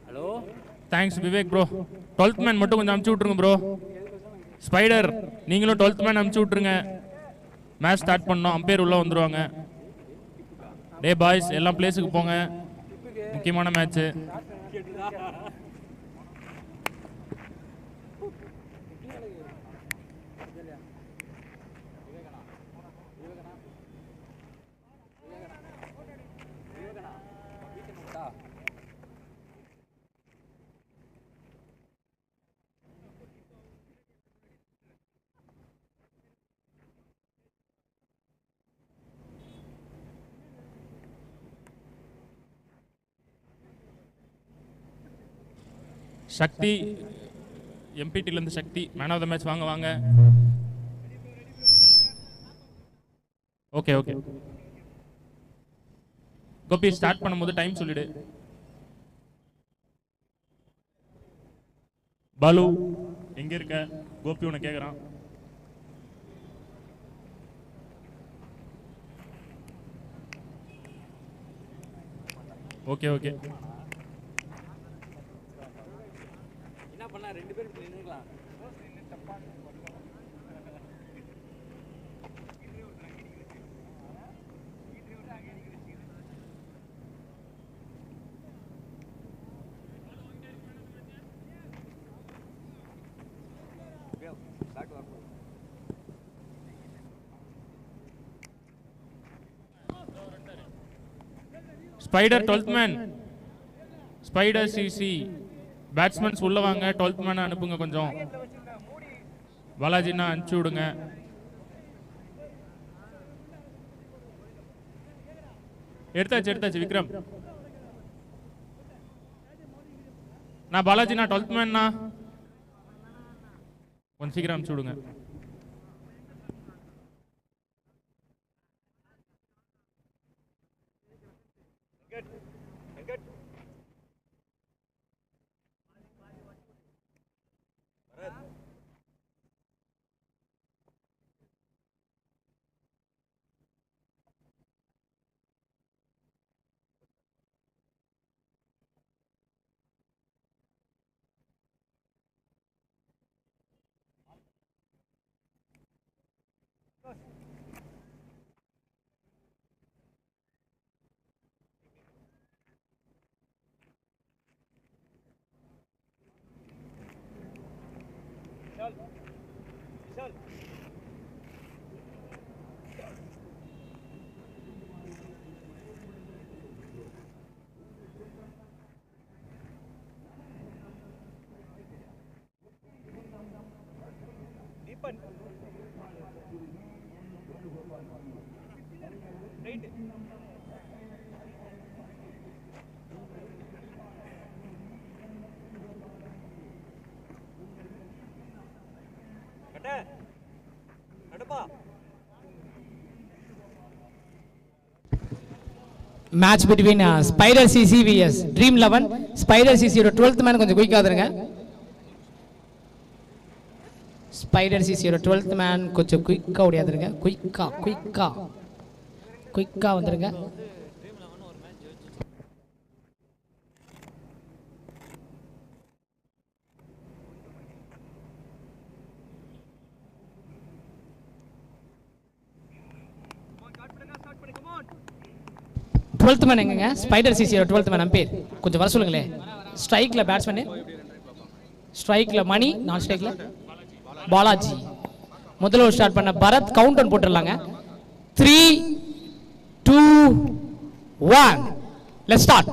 Hello, thanks Vivek bro. 12th man மட்டும் கொஞ்சம் அமுச்சு விட்ருங்க ப்ரோ. ஸ்பைடர் நீங்களும் 12th மேன் அமுச்சு விட்ருங்க. மேட்ச் ஸ்டார்ட் பண்ணோம், அம்பையர் உள்ள வந்துருவாங்க. டே பாய்ஸ் எல்லாம் பிளேஸுக்கு போங்க, முக்கியமான மேட்ச்சு. சக்தி எம்பிடிலேருந்து Sakthi man of the match. வாங்க வாங்க. ஓகே ஓகே கோபி, ஸ்டார்ட் பண்ணும்போது டைம் சொல்லிடு. பாலு எங்க இருக்க? கோபி உன்னை கேட்குறான். ஓகே ஓகே ரெண்டு பேரும் நின்றுக்கலாம். Spider 12th man, spider CC batsmen உள்ள வாங்க. 12th மேன் அனுப்புங்க கொஞ்சம். பாலாஜினா அனுப்பிச்சு விடுங்க. எடுத்தாச்சு விக்ரம். நான் பாலாஜினா 12th மேன்னா கொஞ்சம் சீக்கிரம் அனுப்பிச்சு விடுங்க. Match between Spider CC vs Dream 11. Spider CC ஓட 12th மேன் கொஞ்சம் குயிக்கா வந்துருங்க. ஸ்பைடர் CC ஓட 12th மேன் கொஞ்சம் குயிக்கா ஓடியாதுருங்க. குயிக்கா வந்துருங்க. டுவெல்த் மேன் எங்கங்க? ஸ்பைடர் சிசியோட 12th மேன் அம்பேர் கொஞ்சம் வர சொல்லுங்களே. ஸ்ட்ரைக்ல பேட்ஸ்மேன், ஸ்ட்ரைக்ல மணி, நான் ஸ்ட்ரைக்ல பாலாஜி. முதல்ல ஒரு ஸ்டார்ட் பண்ண பரத் கவுண்டர் போட்டுடலாங்க. 3 2 1 let's start.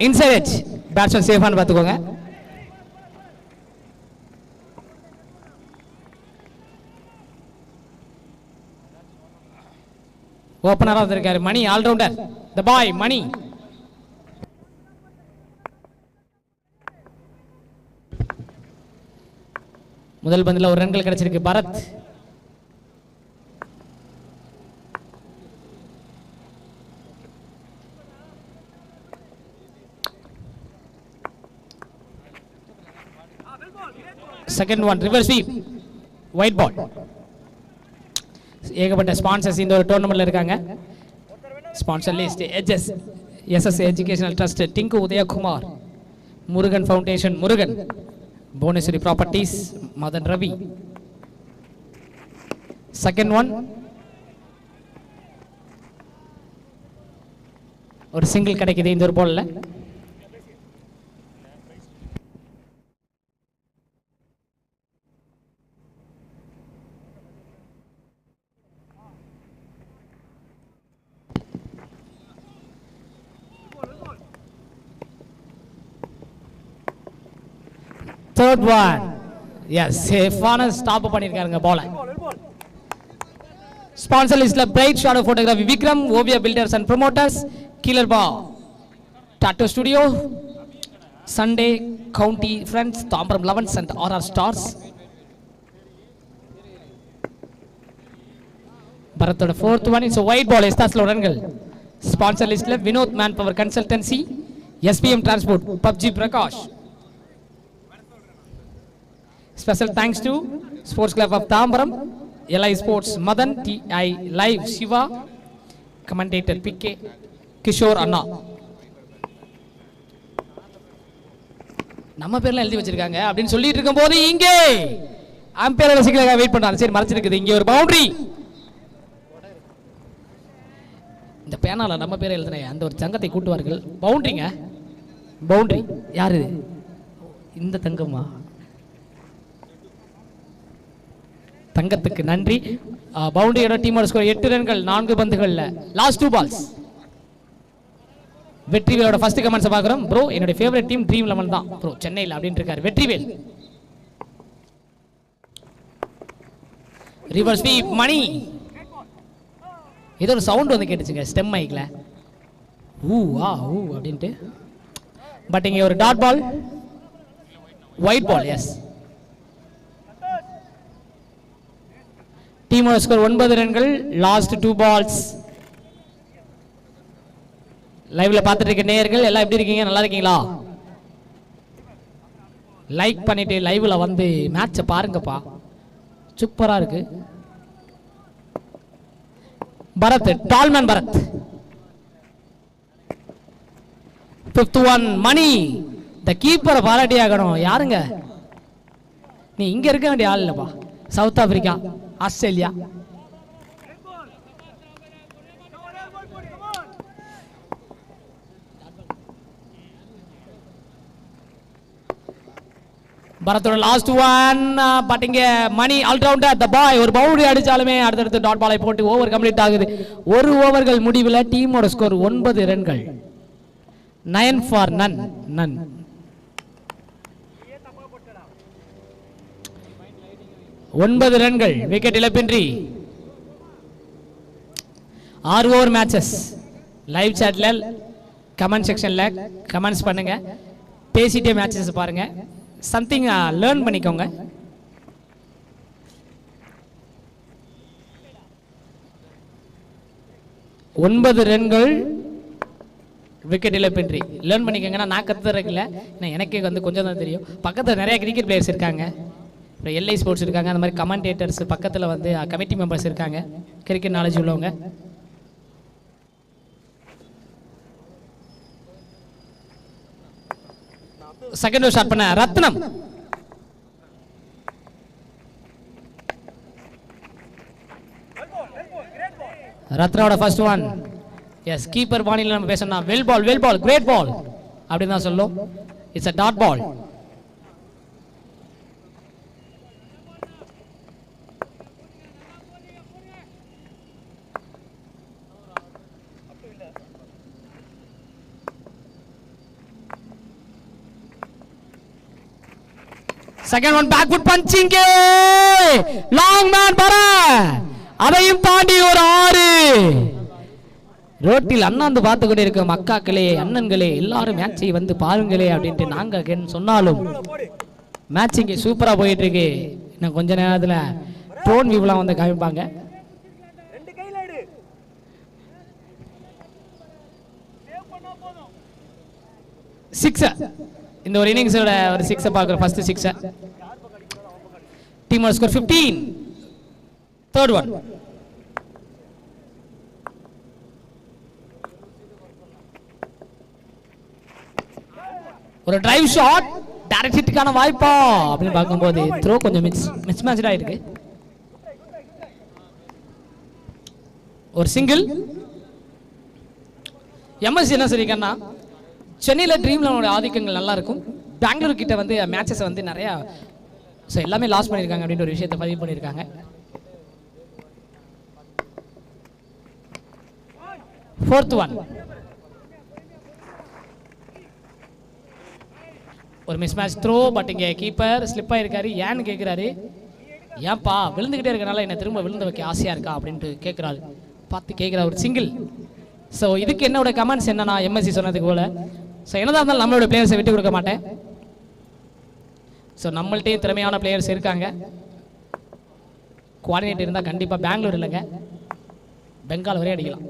Inside edge batsman சேஃபான்னு பார்த்துக்கோங்க. ஓபனரா வந்திருக்காரு மணி, ஆல்ரவுண்டர் தி பாய் மணி. முதல் பந்தில் ஒரு ரன்கள் கிடைச்சிருக்கு Bharath. Second one reverse sweep wide ball. ஏகப்பட்ட ஸ்பான்சர்ஸ் இந்த ஒரு டோர்னமெண்ட்ல இருக்காங்க. Sponsor list SS educational trust, Tinku Udayakumar, Murugan foundation Murugan, Bhuvaneswari properties Madan Ravi. Second one ஒரு சிங்கிள் கிடைக்குது இந்த ஒரு பால்ல. Third one. Yes, சேஃபான ஸ்டாப் பண்ணிருக்காருங்க பால. ஸ்பான்சர் லிஸ்ட்ல bright shadow photography Vikram, Oviya builders and promoters, killer பா tattoo studio, Sunday county friends, Tambaram 11s and RR stars. பரத்தோட fourth one is wide ball. எஸ்தாஸ்ல ரன்கள். ஸ்பான்சர் லிஸ்ட்ல Vinod man power consultancy, SPM transport, PUBG Prakash. Special thanks to Sports Club of Tambaram, LI Sports Madan, TI Live Shiva, commentator PK Kishore Anna. நம்ம பேர்லாம் எழுதி வச்சிருக்காங்க அப்படின்னு சொல்லிட்டு இருக்கும்போது இங்கே அம்பையர் ரசிகர்களுக்காக வெயிட் பண்றாங்க. சரி, மறைச்சிருக்குது இங்கே ஒரு பவுண்டரி. இந்த பேனால நம்ம பேரை எழுதுனே அந்த ஒரு சங்கத்தை கூட்டுவார்கள். பவுண்டரிங்க, பவுண்டரி. யாரு இந்த தங்கம்மா? தங்கத்துக்கு நன்றி. பவுண்டரியோட டீமோட ஸ்கோர் 8 ரன்கள் 4 பந்துகள்ல. Last 2 balls. வெற்றிவேலோட ஃபர்ஸ்ட் கமெண்ட்ஸ் பார்க்குறோம். ப்ரோ என்னோட ஃபேவரட் டீம் ட்ரீம் 11 தான் ப்ரோ சென்னையில் அப்படின்னு இருக்காரு வெற்றிவேல். ரிவர்ஸ் ஸ்வீப் மணி. ஏதோ ஒரு சவுண்ட் வந்து கேட்டுச்சுங்க ஸ்டெம் மைக்ல. ஊ வா ஊ அப்படின்ட்டு. பட் இங்கே ஒரு dot ball, wide ball. Yes, டீமோட ஸ்கோர் 9 ரன்கள். Last 2 balls. லைவ்ல பார்த்துட்டு இருக்க நேயர்கள் எல்லாம் எப்படி இருக்கீங்க? நல்லா இருக்கீங்களா? லைக் பண்ணிட்டு லைவ்ல வந்து மேட்சை பாருங்கப்பா, சூப்பரா இருக்கு. பரத், டால்மேன் பரத். 5th one மணி. இந்த கீப்பரை பாராட்டி ஆகணும். யாருங்க நீ? இங்க இருக்க வேண்டிய ஆள் இல்லப்பா. South Africa, Australia. பரத்தோட லாஸ்ட் ஒன். பட் இங்க மணி ஆல்ரவுண்டர் த பாய் ஒரு பவுண்டரி அடிச்சாலுமே அடுத்தடுத்து டாட் பாலை போட்டு ஓவர் கம்ப்ளீட் ஆகுது. ஒரு ஓவர்கள் முடிவில் டீமோட ஸ்கோர் 9 ரன்கள். 9 for none. 9 ரன்கள், விக்கெட் இழப்பின்றி. 6 ஓவர் மேட்சஸ். லைவ் சாட்ல கமெண்ட் செக்ஷன்ல கமெண்ட்ஸ் பண்ணுங்க, பேசிட்டே மேட்சஸ் பாருங்க, சம்திங் லேர்ன் பண்ணிக்கோங்க. ஒன்பது ரன்கள், விக்கெட் இழப்பின்றி. லேர்ன் பண்ணிக்கோங்கன்னா நான் கத்துறதுல எனக்கே வந்து கொஞ்சம் தான் தெரியும். பக்கத்தில் நிறைய கிரிக்கெட் பிளேயர்ஸ் இருக்காங்க, எல்ஐ ஸ்போர்ட்ஸ் இருக்காங்க, அந்த மாதிரி கமெண்டேட்டர்ஸ் பக்கத்தில் வந்து கமிட்டி மெம்பர்ஸ் இருக்காங்க, கிரிக்கெட் நாலேஜ் உள்ளவங்க. செகண்ட் ஓவர் ஸ்டார்ட் பண்ண ரத்னம். ரத்னோட ஃபர்ஸ்ட் ஒன். எஸ், கீப்பர் பாணியில் நம்ம பேசணும். Well ball, well ball, great ball அப்படின்னு தான் சொல்லும். It's a dot ball. Second one, backward punching, long man பர, அதையும் தாண்டி ஒரு 6. ரோட்டில் அண்ணாந்து பார்த்து கொண்டே இருக்கும் அக்காக்களே, அண்ணன்களே, எல்லாரும் மேட்சை வந்து பாருங்களே அப்படின்ட்டு நாங்க சொன்னாலும் மேட்ச் இங்கே சூப்பரா போயிட்டு இருக்கு. இன்னும் கொஞ்ச நேரத்துல ட்ரோன் வியூலாம் வந்து காமிப்பாங்க. சிக்ஸ், இந்த ஒரு இன்னிங்ஸோட ஒரு 6 பார்க்குறோம். First 6 Team score 15. Third one. ஒரு டிரைவ் ஷாட் டைரக்ட் ஹிட்டுக்கான வாய்ப்பா அப்படின்னு பார்க்கும்போது த்ரோ கொஞ்சம் மிஸ் மேட்ச் ஆயிருக்கு. ஒரு சிங்கிள். எம்எஸ்சி என்ன சொல்லிருக்கேன்னா சென்னையில் ட்ரீம் லெவனோட ஆதிக்கங்கள் நல்லா இருக்கும், பெங்களூர் கிட்ட வந்து மேட்சஸ் வந்து நிறையா ஸோ எல்லாமே லாஸ் பண்ணியிருக்காங்க அப்படின்ற ஒரு விஷயத்தை பதிவு பண்ணியிருக்காங்க. Fourth one. ஒரு மிஸ் மேட்ச் த்ரோ, பட் இங்கே கீப்பர் ஸ்லிப் ஆயிருக்காரு. ஏன்னு கேட்குறாரு, ஏன்பா விழுந்துக்கிட்டே இருக்கனால என்ன திரும்ப விழுந்து வைக்க ஆசையாக இருக்கா அப்படின்ட்டு கேட்குறாரு. பார்த்து கேட்குறா ஒரு சிங்கிள். ஸோ இதுக்கு என்னோட கமெண்ட்ஸ் என்னன்னா, எம்எஸ்சி சொன்னதுக்கு போல ஸோ என்னதான் இருந்தாலும் நம்மளோட பிளேயர்ஸை விட்டு கொடுக்க மாட்டேன். ஸோ நம்மள்ட்டையும் திறமையான பிளேயர்ஸ் இருக்காங்க. கோஆர்டினேட்டர் இருந்தால் கண்டிப்பாக பெங்களூர் இல்லைங்க, பெங்கால் வரையும் அடிக்கலாம்.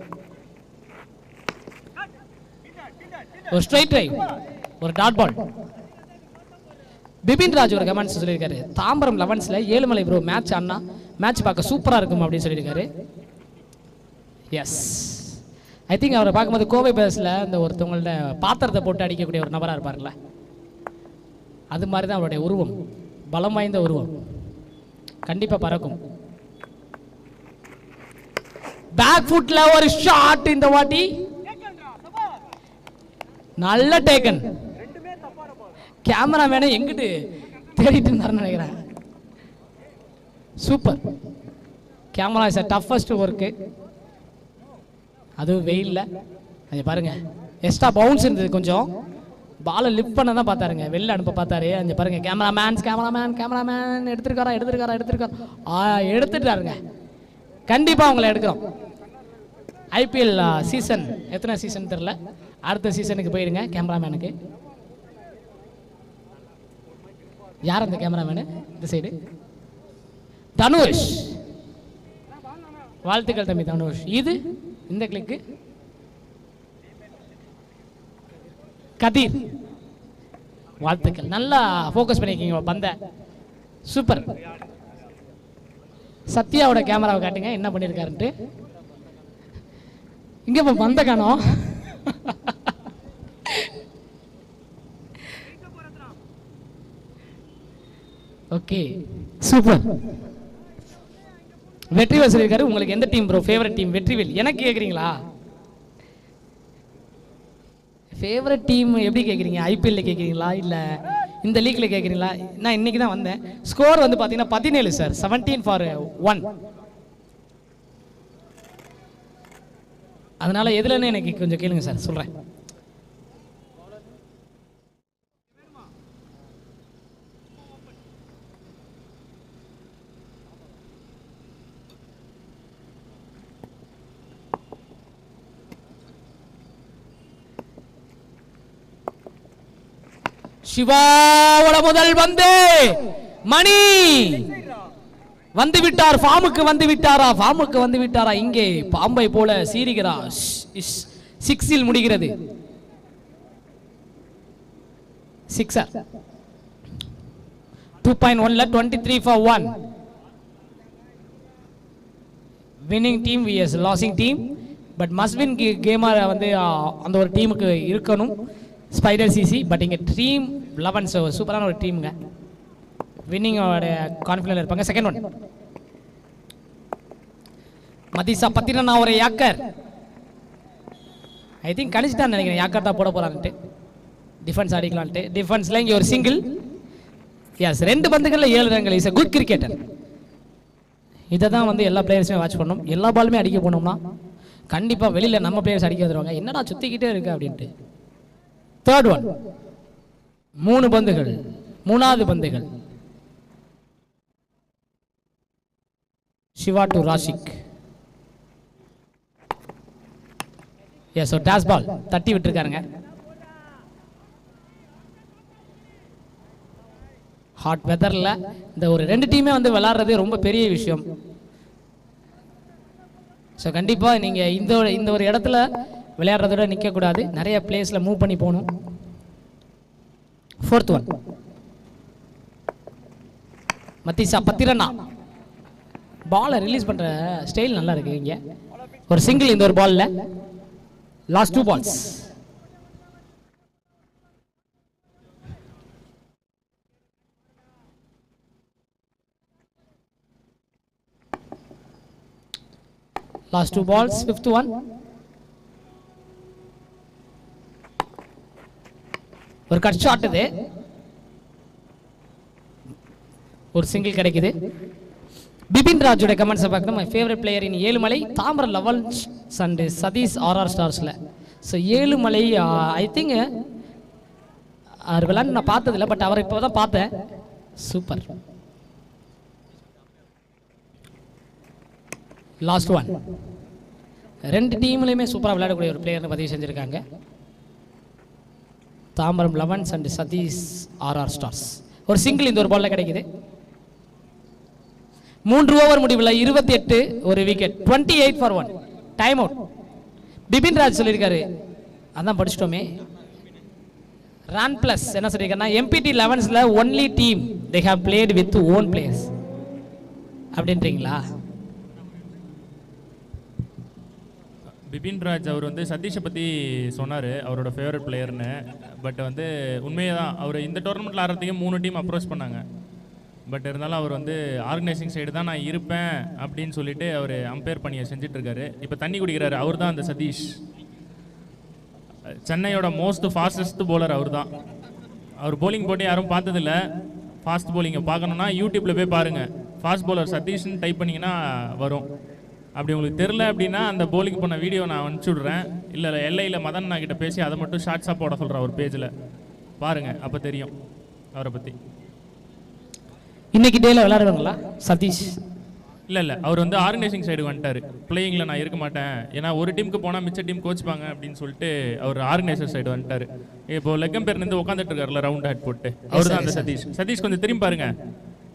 ஒரு ஸ்ட்ரைட் டிரைவ், ஒரு டாட் பால். பிபின் ராஜ் ஒரு கமெண்ட்ஸ் சொல்லியிருக்காரு, தாம்பரம் 11ல் ஏழுமலை ப்ரோ மேட்ச் ஆனா மேட்ச் பார்க்க சூப்பராக இருக்கும் அப்படின்னு சொல்லியிருக்காரு. எஸ், ஐ திங்க் அவரை பார்க்கும்போது கோவை பேஸில் இந்த ஒருத்தவங்கள்ட்ட பாத்திரத்தை போட்டு அடிக்கக்கூடிய ஒரு நபராக இருப்பார்ல, அது மாதிரி தான் அவருடைய உருவம், பலம் வாய்ந்த உருவம், கண்டிப்பாக பறக்கும். பேக் ஃபுட்ல ஒரு ஷாட் இந்த வாட்டி நல்ல டேக்கன். கேமராமேனை எங்கிட்டு தேடிட்டு இருந்தாருன்னு நினைக்கிறேன். Super. Camera is toughest work, அதுவும் வெயில்ல. அது பாருங்க, எக்ஸ்ட்ரா பவுன்ஸ் இருந்தது, கொஞ்சம் பாலை லிஃப்ட் பண்ண தான் பார்த்தாருங்க, வெளில அனுப்ப பார்த்தாரு. அங்கே பாருங்க, கேமராமேன் எடுத்துருக்காரா எடுத்துட்டாருங்க. கண்டிப்பாக அவங்கள எடுக்கிறோம். ஐபிஎல் சீசன் எத்தனை சீசன் தெரியல, அடுத்த சீசனுக்கு போயிருங்க. கேமராமேனுக்கு யார் அந்த கேமராமேனு? இந்த சைடு தனுஷ். வாழ்த்துக்கள் தம்பி தனுஷ். இது இந்த கிளிக்கு கதீர். வாழ்த்துக்கள், நல்லா ஃபோக்கஸ் பண்ணிருக்கீங்க பந்த. சூப்பர். சத்யாவோட கேமராவை காட்டுங்க என்ன பண்ணியிருக்காருன்ட்டு. இங்க பந்த காணோம். Okay, super. வெற்றிவேல் சொல்லியிருக்காரு, உங்களுக்கு எந்த team bro favourite team? Vetrivel எனக்கு கேட்குறீங்களா? ஃபேவரட் டீம் எப்படி கேட்குறீங்க? ஐபிஎல்ல கேட்குறீங்களா இல்லை இந்த லீக்ல கேட்குறீங்களா? நான் இன்னைக்கு தான் வந்தேன். ஸ்கோர் வந்து பார்த்தீங்கன்னா 17 சார், 17-1. அதனால எதுலன்னு எனக்கு கொஞ்சம் கேளுங்க சார், சொல்கிறேன். சிவாவோட முதல் பந்து, மணி வந்து விட்டார். ஃபார்முக்கு வந்து விட்டாரா? ஃபார்முக்கு வந்து விட்டாரா? இங்கே பாம்பை போல சீரிகிறார். 6 முடிகிறது. சிக்ஸர். 2.1ல 23 for 1. Winning team vs losing team. But must win gamer வந்து அந்த ஒரு டீமுக்கு இருக்கணும், ஸ்பைடர் சிசி. பட் இங்கே டீம் 11 சூப்பரான ஒரு டீமுங்க, வின்னிங்கோட கான்ஃபிடன்ட்ல இருப்பாங்க. செகண்ட் ஒன், மதிசா பத்திரனா ஒரு யாக்கர். ஐ திங்க் கணிச்சுதான் நினைக்கிறேன், யாக்கர் தான் போட போறான்ட்டு, டிஃபென்ஸ் அடிக்கலான்ட்டு. டிஃபென்ஸ்ல இங்கே ஒரு சிங்கிள். எஸ், 2 பந்துகளில் 7 ரன்கள். Is a good cricketer. இதை தான் வந்து எல்லா பிளேயர்ஸுமே வாட்ச் பண்ணணும். எல்லா பாலுமே அடிக்க போனோம்னா கண்டிப்பாக வெளியில் நம்ம பிளேயர்ஸ் அடிக்க வந்துடுவாங்க, என்னடா சுற்றிக்கிட்டே இருக்கு அப்படின்ட்டு. தேர்ட் ஒன், 3 பந்துகள், 3வது பந்துகள். சிவா டு ராஷிக். எஸ், ஒரு டாஸ் பால் தட்டி விட்டுருக்காருங்க. ஹாட் வெதரில் இந்த ஒரு 2 டீமே வந்து விளாட்றது ரொம்ப பெரிய விஷயம். ஸோ கண்டிப்பாக நீங்கள் இந்த ஒரு இடத்துல விளையாடுறதோட நிற்கக்கூடாது, நிறைய பிளேஸில் மூவ் பண்ணி போகணும். ஃபோர்த் ஒன், மத்திசா 10 ரன்னா. பாலை ரிலீஸ் பண்ற ஸ்டைல் நல்லா இருக்கு. இங்க ஒரு சிங்கிள் இந்த ஒரு பால்ல. Last 2 balls. Last 2 balls, 5th one. ஒரு கட் ஷாட் இது. ஒரு சிங்கிள் கிடைக்குது. பிபின் ராஜோட கமெண்ட்ஸ் பார்க்கணும். My favourite player in Ezhumalai Tambaram levels and Sathish RR ஸ்டார்ஸ்ல. ஸோ ஏழுமலை ஐ திங்க் அவர் விளையாண்டு நான் பார்த்ததில்ல, பட் அவரை இப்போ தான் பார்த்தேன். சூப்பர். Last one. ரெண்டு டீம்லையுமே சூப்பராக விளையாடக்கூடிய ஒரு பிளேயர்னு பதிவு செஞ்சுருக்காங்க. Tambaram elevens and Sathish RR stars. ஒரு சிங்கிள் இந்த ஒரு பால்ல கிடைக்குது. 3 ஓவர் முடிவில் 28 ஒரு wicket. 28 for 1. Time out. Bipin Raj சொல்லியிருக்காரு, அதான் படிச்சிட்டோமே. ரன் பிளஸ் என்ன சொல்லியிருக்காருன்னா, எம்பிடி 11ஸ்ல only team they have played with own players அப்படின்றீங்களா? பிபின் ராஜ் அவர் வந்து சதீஷை பற்றி சொன்னார், அவரோட ஃபேவரட் பிளேயர்னு. பட் வந்து உண்மையே தான், அவர் இந்த டோர்னமெண்ட்டில் ஆடுறதுக்கே 3 டீம் அப்ரோச் பண்ணாங்க. பட் இருந்தாலும் அவர் வந்து ஆர்கனைசிங் சைடு தான் நான் இருப்பேன் அப்படின்னு சொல்லிட்டு அவர் அம்பையர் பணியை செஞ்சிட்ருக்காரு. இப்போ தண்ணி குடிக்கிறாரு. அவர் தான் அந்த சதீஷ். சென்னையோட மோஸ்ட் ஃபாஸ்டஸ்ட் போலர் அவர் தான். அவர் போலிங் போட்டு யாரும் பார்த்ததில்ல. ஃபாஸ்ட் போலிங்கை பார்க்கணுன்னா யூடியூப்பில் போய் பாருங்கள். ஃபாஸ்ட் போலர் சதீஷ்னு டைப் பண்ணிங்கன்னா வரும். அப்படி உங்களுக்கு தெரில அப்படின்னா அந்த போலிங் பண்ண வீடியோ நான் அனுப்பிச்சி விட்றேன். இல்லை எல்லையில் மதன் நான் கிட்ட பேசி அதை மட்டும் ஷார்ட்ஸாக போட சொல்கிறேன் ஒரு பேஜில். பாருங்கள், அப்போ தெரியும் அவரை பற்றி. இன்னைக்கு டேல விளையாடுவாங்களா சதீஷ்? இல்லை அவர் வந்து ஆர்கனைசிங் சைடு வந்துட்டார். பிளேயிங்கில் நான் இருக்க மாட்டேன், ஏன்னா ஒரு டீமுக்கு போனால் மிச்ச டீம் கோச்சுப்பாங்க அப்படின்னு சொல்லிட்டு அவர் ஆர்கனைசர் சைடு வந்துட்டார். இப்போ லெக்கம் பேர் நின்று உட்காந்துட்டு இருக்காருல ரவுண்ட் ஹேட் போட்டு, அவர் தான் அந்த சதீஷ். சதீஷ் கொஞ்சம் திரும்பி பாருங்க.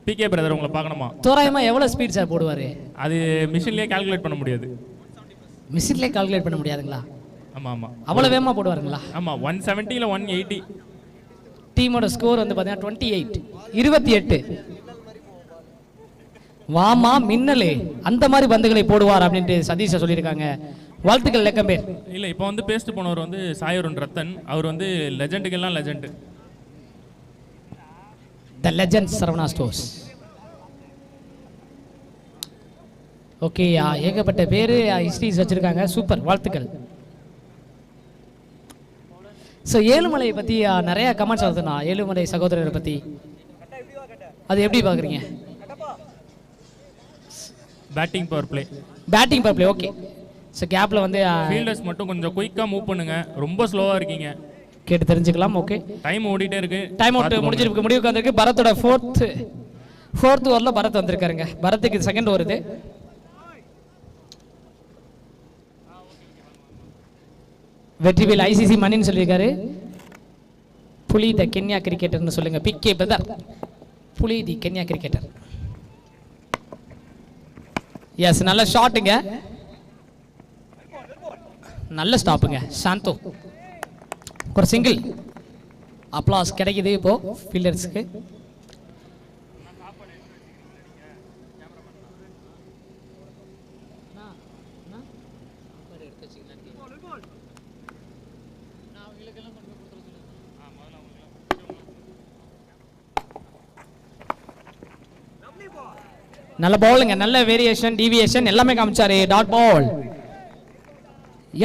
பிகே பிரதர் உங்களை பார்க்கணுமா? தோராயமா எவ்வளோ ஸ்பீட் சார் போடுவார்? அது மிஷின்லேயே கால்குலேட் பண்ண முடியாது. மிஷின்லேயே கால்குலேட் பண்ண முடியாதுங்களா? ஆமாம் ஆமாம். அவ்வளோ வேகமாக போடுவாருங்களா? ஆமாம், 170 இல்லை 180. டீமோட ஸ்கோர் வந்து பார்த்தீங்கன்னா 28. வாமா மின்னலே அந்த மாதிரி பந்துகளை போடுவார் அப்படின்ட்டு சதீஷை சொல்லியிருக்காங்க. வாழ்த்துக்கள் லெக்கம் பேர். இல்லை, இப்போ வந்து பேஸ்ட் போனவர் வந்து சாயருண் ரத்தன். அவர் வந்து லெஜெண்டுக்கெல்லாம் legend. The legend Saravana stores. Okay, ஏகப்பட்ட பேர் ஹிஸ்ட்ரிஸ் வச்சிருக்காங்க. சூப்பர், வாழ்த்துக்கள். ஸோ ஏழுமலையை பற்றி நிறைய கமெண்ட்ஸ் வருதுண்ணா. ஏழுமலை சகோதரரை பற்றி அது எப்படி பார்க்குறீங்க? Batting power play. Batting power play okay. So கேப்பில் வந்து ஃபீல்டர்ஸ் மட்டும் கொஞ்சம் குயிக்காக மூவ் பண்ணுங்க. ரொம்ப ஸ்லோவாக இருக்கீங்க. கேட்டு தெரிஞ்சுக்கலாம். ஓகே, டைம் ஓடிட்டே இருக்கு. டைம் அவுட் முடிஞ்சிருக்கு. முடிவுக்கு வந்திருக்கு. பரத்தோட ஃபோர்த் ஓவரில் பரத் வந்திருக்காருங்க. பரத்துக்கு செகண்ட் ஓவர் இது. வெற்றிவேல் ஐசிசி மணின்னு சொல்லியிருக்காரு. புலி த கென்யா கிரிக்கெட்டர்னு சொல்லுங்க. பிகே பிரதர், புலி தி கென்யா கிரிக்கெட்டர். எஸ், நல்ல ஷாட்டுங்க, நல்ல ஸ்டாப்புங்க. சாந்தோ ஒரு சிங்கிள். அப்ளாஸ் கிடைக்குது இப்போ ஃபீல்டர்ஸ்க்கு. நல்ல பவுலுங்க, நல்ல வேரியேஷன், டீவியேஷன் எல்லாமே காமிச்சாரு. Dot ball.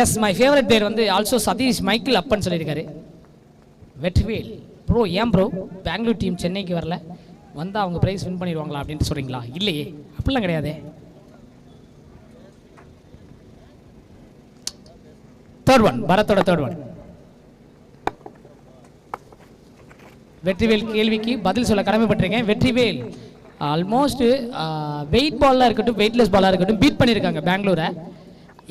Yes, my favourite பேர் வந்து ஆல்சோ சதீஷ் மைக்கேல் அப்பன் சொல்லியிருக்காரு. வெற்றிவேல் ப்ரோ, ஏன் ப்ரோ பெங்களூர் டீம் சென்னைக்கு வரல, வந்தால் அவங்க ப்ரைஸ் வின் பண்ணிடுவாங்களா அப்படின்ட்டு சொல்கிறீங்களா? இல்லையே, அப்படிலாம் கிடையாது. தேர்ட் ஒன், பரத்தோட தேர்ட் ஒன். வெற்றிவேல் கேள்விக்கு பதில் சொல்ல கடமைப்பட்டிருக்கேன். வெற்றிவேல் ஆல்மோஸ்ட் வெயிட் பாலாக இருக்கட்டும், வெயிட்லெஸ் பாலாக இருக்கட்டும் பீட் பண்ணியிருக்காங்க பெங்களூரை.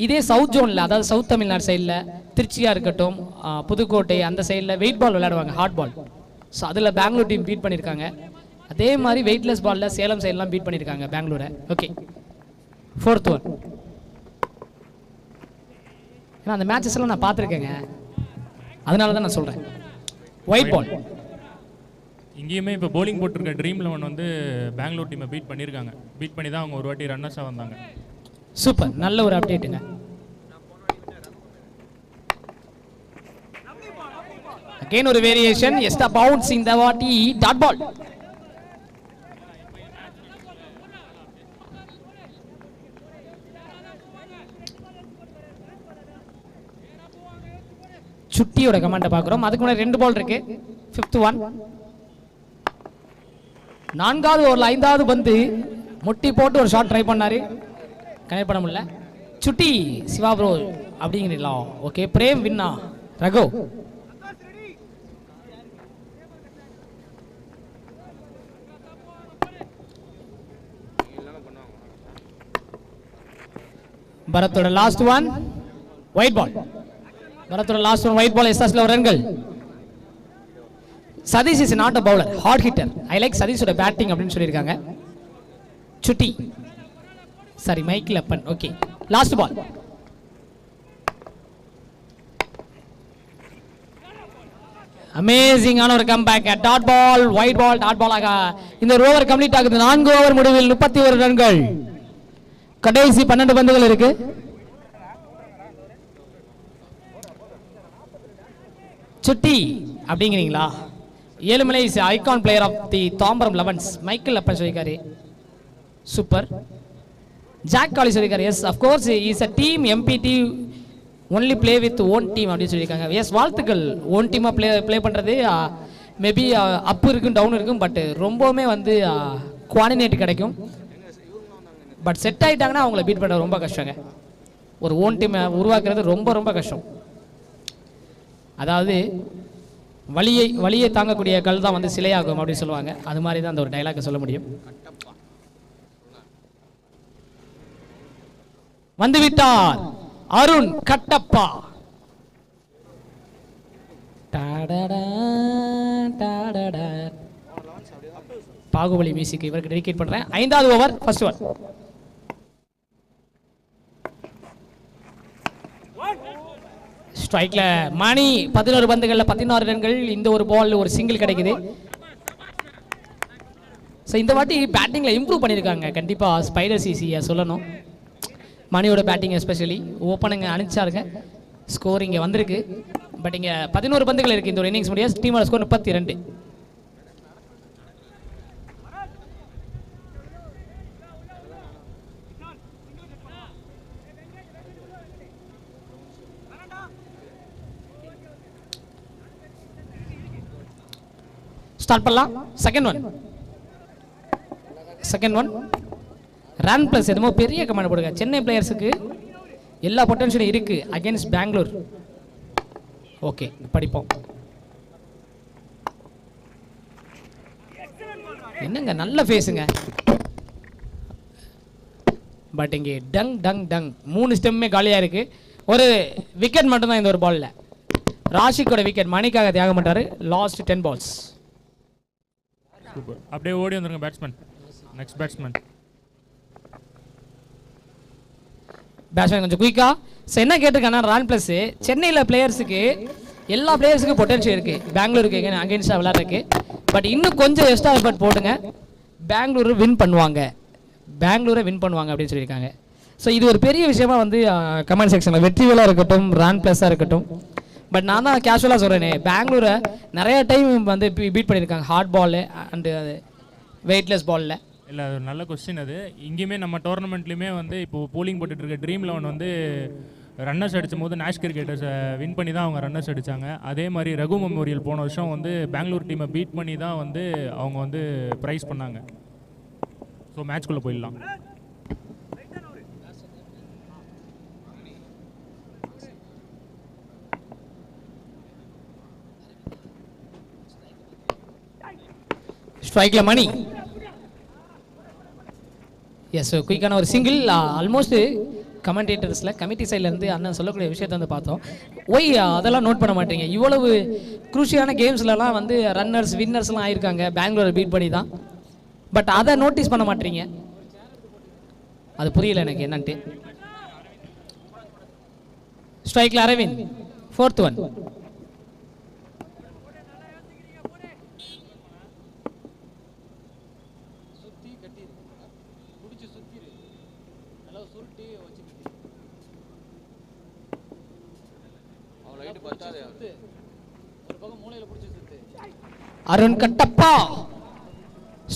இதே சவுத் ஜோனில், அதாவது சவுத் தமிழ்நாடு சைடில் திருச்சியாக இருக்கட்டும், புதுக்கோட்டை அந்த சைடில் வெயிட் பால் விளையாடுவாங்க, ஹார்ட் பால். ஸோ அதில் பெங்களூர் டீம் பீட் பண்ணியிருக்காங்க. அதே மாதிரி வெயிட்லெஸ் பாலில் சேலம் சைட்லாம் பீட் பண்ணியிருக்காங்க பெங்களூரை. Okay, fourth one. ஏன்னா அந்த மேட்சஸ் எல்லாம் நான் பார்த்துருக்கேங்க, அதனால தான் நான் சொல்கிறேன். White ball. இங்கேயுமே இப்போ போலிங் போட்டிருக்க ட்ரீம் 11 வந்து பெங்களூர் டீமை பீட் பண்ணியிருக்காங்க. பீட் பண்ணி தான் அவங்க ஒரு வாட்டி ரன்னர்ஸாக வந்தாங்க. சூப்பர், நல்ல ஒரு அப்டேட்டுங்க. அகைன் ஒரு வேரியேஷன், எஸ்டா பவுன்ஸ் இந்த வாட்டி டாட் பால். சுட்டியோட கமெண்ட்டை பார்க்குறோம். அதுக்கு முன்னாடி 2 பால் இருக்கு. 5th ஒன், 4வது ஓவரில் 5வது பந்து முட்டி போட்டு ஒரு ஷாட் ட்ரை பண்ணாரு, கனெக்ட் பண்ண முடியல. சுட்டி சிவா ப்ரோ அப்படிங்கிறீங்களா? ஓகே, பிரேம் வின்னா ரகு. பரத்தோட லாஸ்ட் ஒன் ஒயிட் பால். பரத்தோட லாஸ்ட் ஒன் ஒயிட் பால். எஸ்எஸ்ல ஒரு ரன்கள். Sathish is not a bowler, hard hitter. I like சதீஷோட பேட்டிங் அப்படின்னு சொல்லியிருக்காங்க. Chutti sorry Michael Appan. Okay, last ball. அமேசிங்கான ஒரு comeback. Dot ball, wide ball, dot ball ஆக இந்த ஓவர் கம்ப்ளீட் ஆகுது. 4 ஓவர் முடிவில் 31 ரன்கள். கடைசி 12 பந்துகள் இருக்கு. சுட்டி அப்படிங்கிறீங்களா? Ezhumalai is icon player of the Tambaram elevens. Michael Appan சொல்லியிருக்காரு. சூப்பர். ஜாக் காலி சொல்லியிருக்காரு. Yes of course is a team MPT only play with own team அப்படின்னு சொல்லியிருக்காங்க. எஸ், வாழ்த்துக்கள். ஓன் டீமாக ப்ளே பண்ணுறது மேபி அப் இருக்கும் டவுன் இருக்கும், பட் ரொம்பவுமே வந்து குவாடினேட் கிடைக்கும். பட் செட் ஆகிட்டாங்கன்னா அவங்கள பீட் பண்ணுறது ரொம்ப கஷ்டங்க. ஒரு ஓன் டீமை உருவாக்குறது ரொம்ப ரொம்ப கஷ்டம். அதாவது வலியை தாங்கக்கூடிய கல் தான் வந்து சிலையாகும் அப்படின்னு சொல்லுவாங்க. அது மாதிரி தான் அந்த ஒரு டைலாக்கை சொல்ல முடியும். வந்துவிட்டார் அருண் கட்டப்பா. பாகுபலி மியூசிக் இவருக்கு டெடிகேட் பண்றேன். 5வது ஓவர் ஃபர்ஸ்ட் ஓவர். ஸ்ட்ரைக்ல மணி 11 பந்துகள்ல 16 ரன்கள். இந்த ஒரு பால் ஒரு சிங்கிள் கிடைக்குது. ஸோ இந்த வாட்டி பேட்டிங்ல இம்ப்ரூவ் பண்ணியிருக்காங்க கண்டிப்பா ஸ்பைடர் சிசியை சொல்லணும். மணியோட பேட்டிங் எஸ்பெஷலி ஓப்பனுங்க அனுப்பிச்சாருங்க. ஸ்கோர் இங்கே வந்திருக்கு. பட் இங்கே 11 பந்துகள் இருக்குது இந்த ஒரு இன்னிங்ஸ் முடிய. டீமோட ஸ்கோர் 32. ஸ்டார்ட் பண்ணலாம். Second one run plus. எதுமோ பெரிய கமெண்ட் போடுங்க. சென்னை பிளேயர்ஸுக்கு எல்லா பொட்டன்ஷியலும் இருக்கு அகைன்ஸ்ட் பெங்களூர். ஓகே, படிப்போம். என்னங்க நல்ல ஃபேஸுங்க. பட் இங்கே டங் டங் டங் 3 ஸ்டெம்மே காலியாக இருக்கு. ஒரு விக்கெட் மட்டும்தான் இந்த ஒரு பாலில். ராஷிக்கோட விக்கெட் மணிக்காக தியாகம் பண்ணுறாரு. Last 10 balls. சூப்பர். அப்படியே ஓடி வந்துருங்க பேட்ஸ்மேன். நெக்ஸ்ட் பேட்ஸ்மேன் கொஞ்சம் குயிக்கா. ஸோ என்ன கேட்டிருக்காங்கன்னா ரன் ப்ளஸ் சென்னையில் பிளேயர்ஸுக்கு எல்லா பிளேயர்ஸுக்கும் பொட்டன்ஷியல் இருக்குது பெங்களூருக்கு அகேன்ஸ்டாக விளையாடுறதுக்கு. பட் இன்னும் கொஞ்சம் எக்ஸ்ட்ரா எஃபர்ட் போட்டுங்க, பெங்களூரை வின் பண்ணுவாங்க அப்படின்னு சொல்லியிருக்காங்க. ஸோ இது ஒரு பெரிய விஷயமா வந்து கமெண்ட் செக்ஷனில் வெற்றிவேலாக இருக்கட்டும், ரன் ப்ளஸ்ஸாக இருக்கட்டும். பட் நான் தான் கேஷுவலாக சொல்கிறேனே, பெங்களூரை நிறைய டைம் வந்து பீட் பண்ணியிருக்காங்க ஹார்ட் பால் அண்டு வெயிட்லெஸ் பாலில். இல்லை, அது ஒரு நல்ல கொஸ்டின். அது இங்கேயுமே நம்ம டோர்னமெண்ட்லேயுமே வந்து இப்போ போலிங் போட்டுட்டு இருக்க ட்ரீம் 11 வந்து ரன்னர்ஸ் அடிச்சும் போது நேஷ் கிரிக்கெட்டர்ஸை வின் பண்ணி தான் அவங்க ரன்னர்ஸ் அடித்தாங்க. அதே மாதிரி ரகு மெமோரியல் போன வருஷம் வந்து பெங்களூர் டீமை பீட் பண்ணி தான் வந்து அவங்க வந்து ப்ரைஸ் பண்ணாங்க. ஸோ மேட்ச்குள்ளே போயிடலாம். ஸ்ட்ரைக்ல மணி. எஸ், குயிக்கான ஒரு சிங்கிள். ஆல்மோஸ்ட் கமெண்டேட்டர்ஸில் கமிட்டி சைட்லேருந்து அண்ணன் சொல்லக்கூடிய விஷயத்தை வந்து பார்த்தோம். ஒய் அதெல்லாம் நோட் பண்ண மாட்டீங்க? இவ்வளவு குரூஷியான கேம்ஸ்லலாம் வந்து ரன்னர்ஸ் வின்னர்ஸ்லாம் ஆயிருக்காங்க பெங்களூரை பீட் பண்ணி தான். பட் அதை நோட்டீஸ் பண்ண மாட்டீங்க. அது புரியல எனக்கு என்னன்ட்டு. ஸ்ட்ரைக்ல அரவிந்த். 4th one. அருண் கட்டப்பா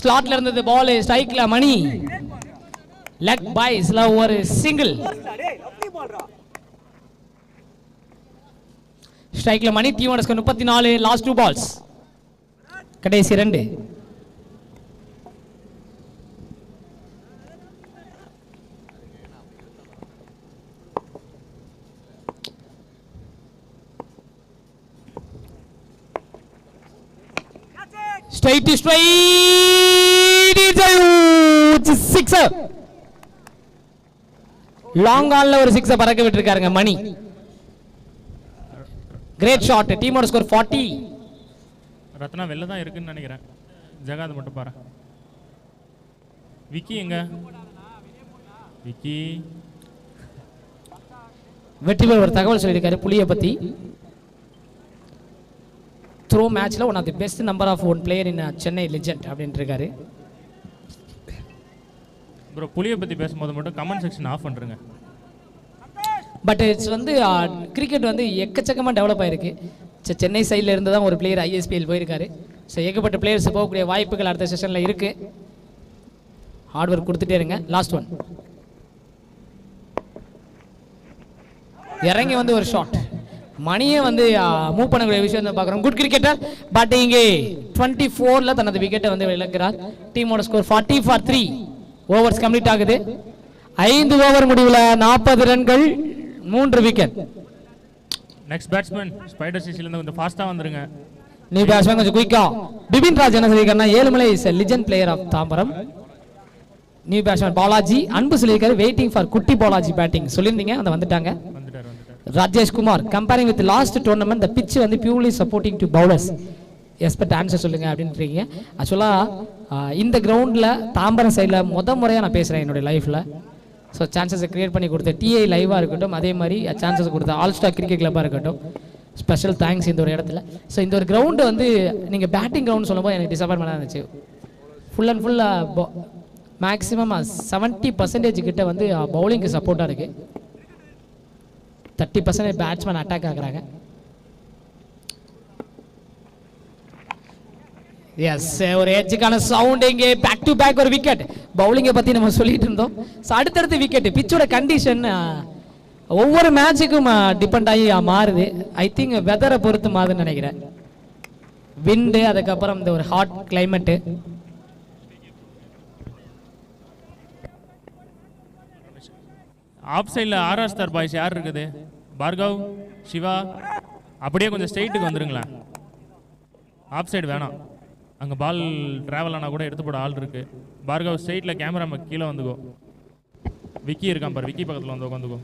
ஸ்லாட்ல இருந்தது பால், ஸ்ட்ரைக்ல மணி, லெக் பாய்ஸ்ல ஒரு சிங்கிள், ஸ்ட்ரைக்ல மணி. டீமோட ஸ்கோர் 34. லாஸ்ட் 2 பால்ஸ், கடைசி 2. Straight to straight, it's a sixer. Long ஆன்ல ஒரு 6 பறக்க விட்டுருக்காருங்க மணி. Great shot. டீமோட ஸ்கோர் 40. ரத்னா வெளில தான் இருக்குன்னு நினைக்கிறேன். ஜகாத் மட்டும் பாரு. விக்கி எங்க? விக்கி வெற்றிவேல் ஒரு தகவல் சொல்லியிருக்காரு புலியை பத்தி. த்ரோ மேட்ச்ல one of the best number of one player in Chennai legend அப்படின்ட்டு இருக்காரு. ப்ரோ புலியை பத்தி பேசும்போது மட்டும் கமெண்ட் செக்ஷன் ஆஃப் பண்ணுங்க. பட் இட்ஸ் வந்து கிரிக்கெட் வந்து எக்கச்சக்கமாக டெவலப் ஆயிருக்கு. சென்னை சைடில் இருந்து தான் ஒரு பிளேயர் ஐஎஸ்பிஎல் போயிருக்காரு. ஸோ ஏகப்பட்ட பிளேயர்ஸ் போகக்கூடிய வாய்ப்புகள் அடுத்த செஷனில் இருக்கு. ஹார்ட் ஒர்க் கொடுத்துட்டே இருங்க. லாஸ்ட் ஒன் இறங்கி வந்து ஒரு ஷாட். மணியே வந்து மூவ் பண்ணக்கூடிய விஷயம் தான் பார்க்குறோம். Good cricketer. பட் இங்கே 24ல தனது விக்கெட்டை வந்து இழக்கிறார். டீமோட ஸ்கோர் 40-3. ஓவர்ஸ் கம்ப்ளீட் ஆகுது. 5 ஓவர் முடிவில் 40 ரன்கள், 3 விக்கெட். நெக்ஸ்ட் பேட்ஸ்மேன் ஸ்பைடர் சிசில இருந்து கொஞ்சம் ஃபாஸ்டா வந்துருங்க. நீ பேட்ஸ்மேன் கொஞ்சம் குயிக்கா. பிபின் ராஜ் என்ன சொல்லியிருக்காருன்னா Ezhumalai is a legend player of Tambaram. New batsman Balaji Anbu சொல்லியிருக்காரு வெயிட்டிங் ஃபார் குட்டி பாலாஜி பேட்டிங் சொல்லியிருந்தீங்க, அந்த வந்துட்டாங்க. Rajesh Kumar comparing with last tournament the pitch வந்து purely supporting to bowlers expect answer சொல்லுங்க அப்படின்றீங்க. ஆக்சுவலாக இந்த கிரவுண்டில் தாம்பரம் சைடில் முறையாக நான் பேசுகிறேன் என்னுடைய லைஃப்பில். ஸோ சான்சஸை கிரியேட் பண்ணி கொடுத்த டிஐ லைவாக இருக்கட்டும், அதே மாதிரி சான்சஸ் கொடுத்த ஆல் ஸ்டார் கிரிக்கெட் கிளப்பாக இருக்கட்டும், ஸ்பெஷல் தேங்க்ஸ் இந்த ஒரு இடத்துல. ஸோ இந்த ஒரு கிரவுண்டு வந்து நீங்கள் பேட்டிங் கிரவுண்ட் சொல்லும்போது எனக்கு டிசப்பாயின்மெண்ட்டாக இருந்துச்சு. ஃபுல் அண்ட் ஃபுல்லாக மேக்ஸிமம் 70% கிட்ட வந்து பவுலிங்க்கு சப்போர்ட்டாக இருக்குது. 30% பேட்ஸ்மேன் அட்டாக் ஆகுறாங்க. எஸ் ஒரு எட்ஜுக்கான சவுண்ட் இங்கே பேக் டு பேக் ஒரு விக்கெட். பவுலிங்கை பற்றி நம்ம சொல்லிட்டு இருந்தோம். ஸோ அடுத்தடுத்து விக்கெட். பிச்சோட கண்டிஷன் ஒவ்வொரு மேட்சுக்கும் டிபெண்ட் ஆகி மாறுது. ஐ திங்க் வெதரை பொறுத்து மாறுதுன்னு நினைக்கிறேன். விண்டு, அதுக்கப்புறம் இந்த ஒரு ஹாட் கிளைமேட்டு. ஆஃப் சைடில் ஆர்ஆர் ஸ்டார் பாய்ஸ் யார் இருக்குது? பார்கவ், சிவா, அப்படியே கொஞ்சம் ஸ்ட்ரைட்டுக்கு வந்துருங்களேன். ஆஃப் சைடு வேணாம், அங்கே பால் ட்ராவல் ஆனால் கூட எடுத்து போட ஆள் இருக்கு. பார்கவ் ஸ்ட்ரைட்டில் கேமரா கீழே வந்துக்கோ. விக்கி இருக்கான் பாரு, விக்கி பக்கத்தில் வந்து உட்காந்துக்கோ.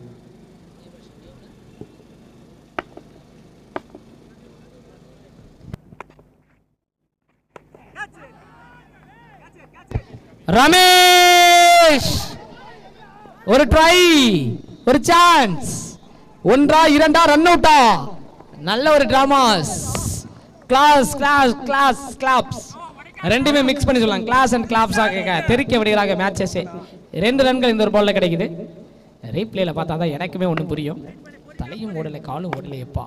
ரமேஷ் ஒரு ட்ரை, ஒரு சான்ஸ், 1 2 ரன் அவுட்டா. நல்ல ஒரு dramas. Class class class claps ரெண்டுமே மிக்ஸ் பண்ணி சொல்லலாம். கிளாஸ் அண்ட் கிளாப்ஸ் ஆக தெறிக்க விடுகிறாங்க மேட்சஸே. 2 ரன்கள் இந்த ஒரு பால்ல கிடைக்குது. ரீப்ளேல பார்த்தா தான் எனக்குமே ஒன்று புரியும். தலையும் ஓடலை, காலும் ஓடலை. எப்பா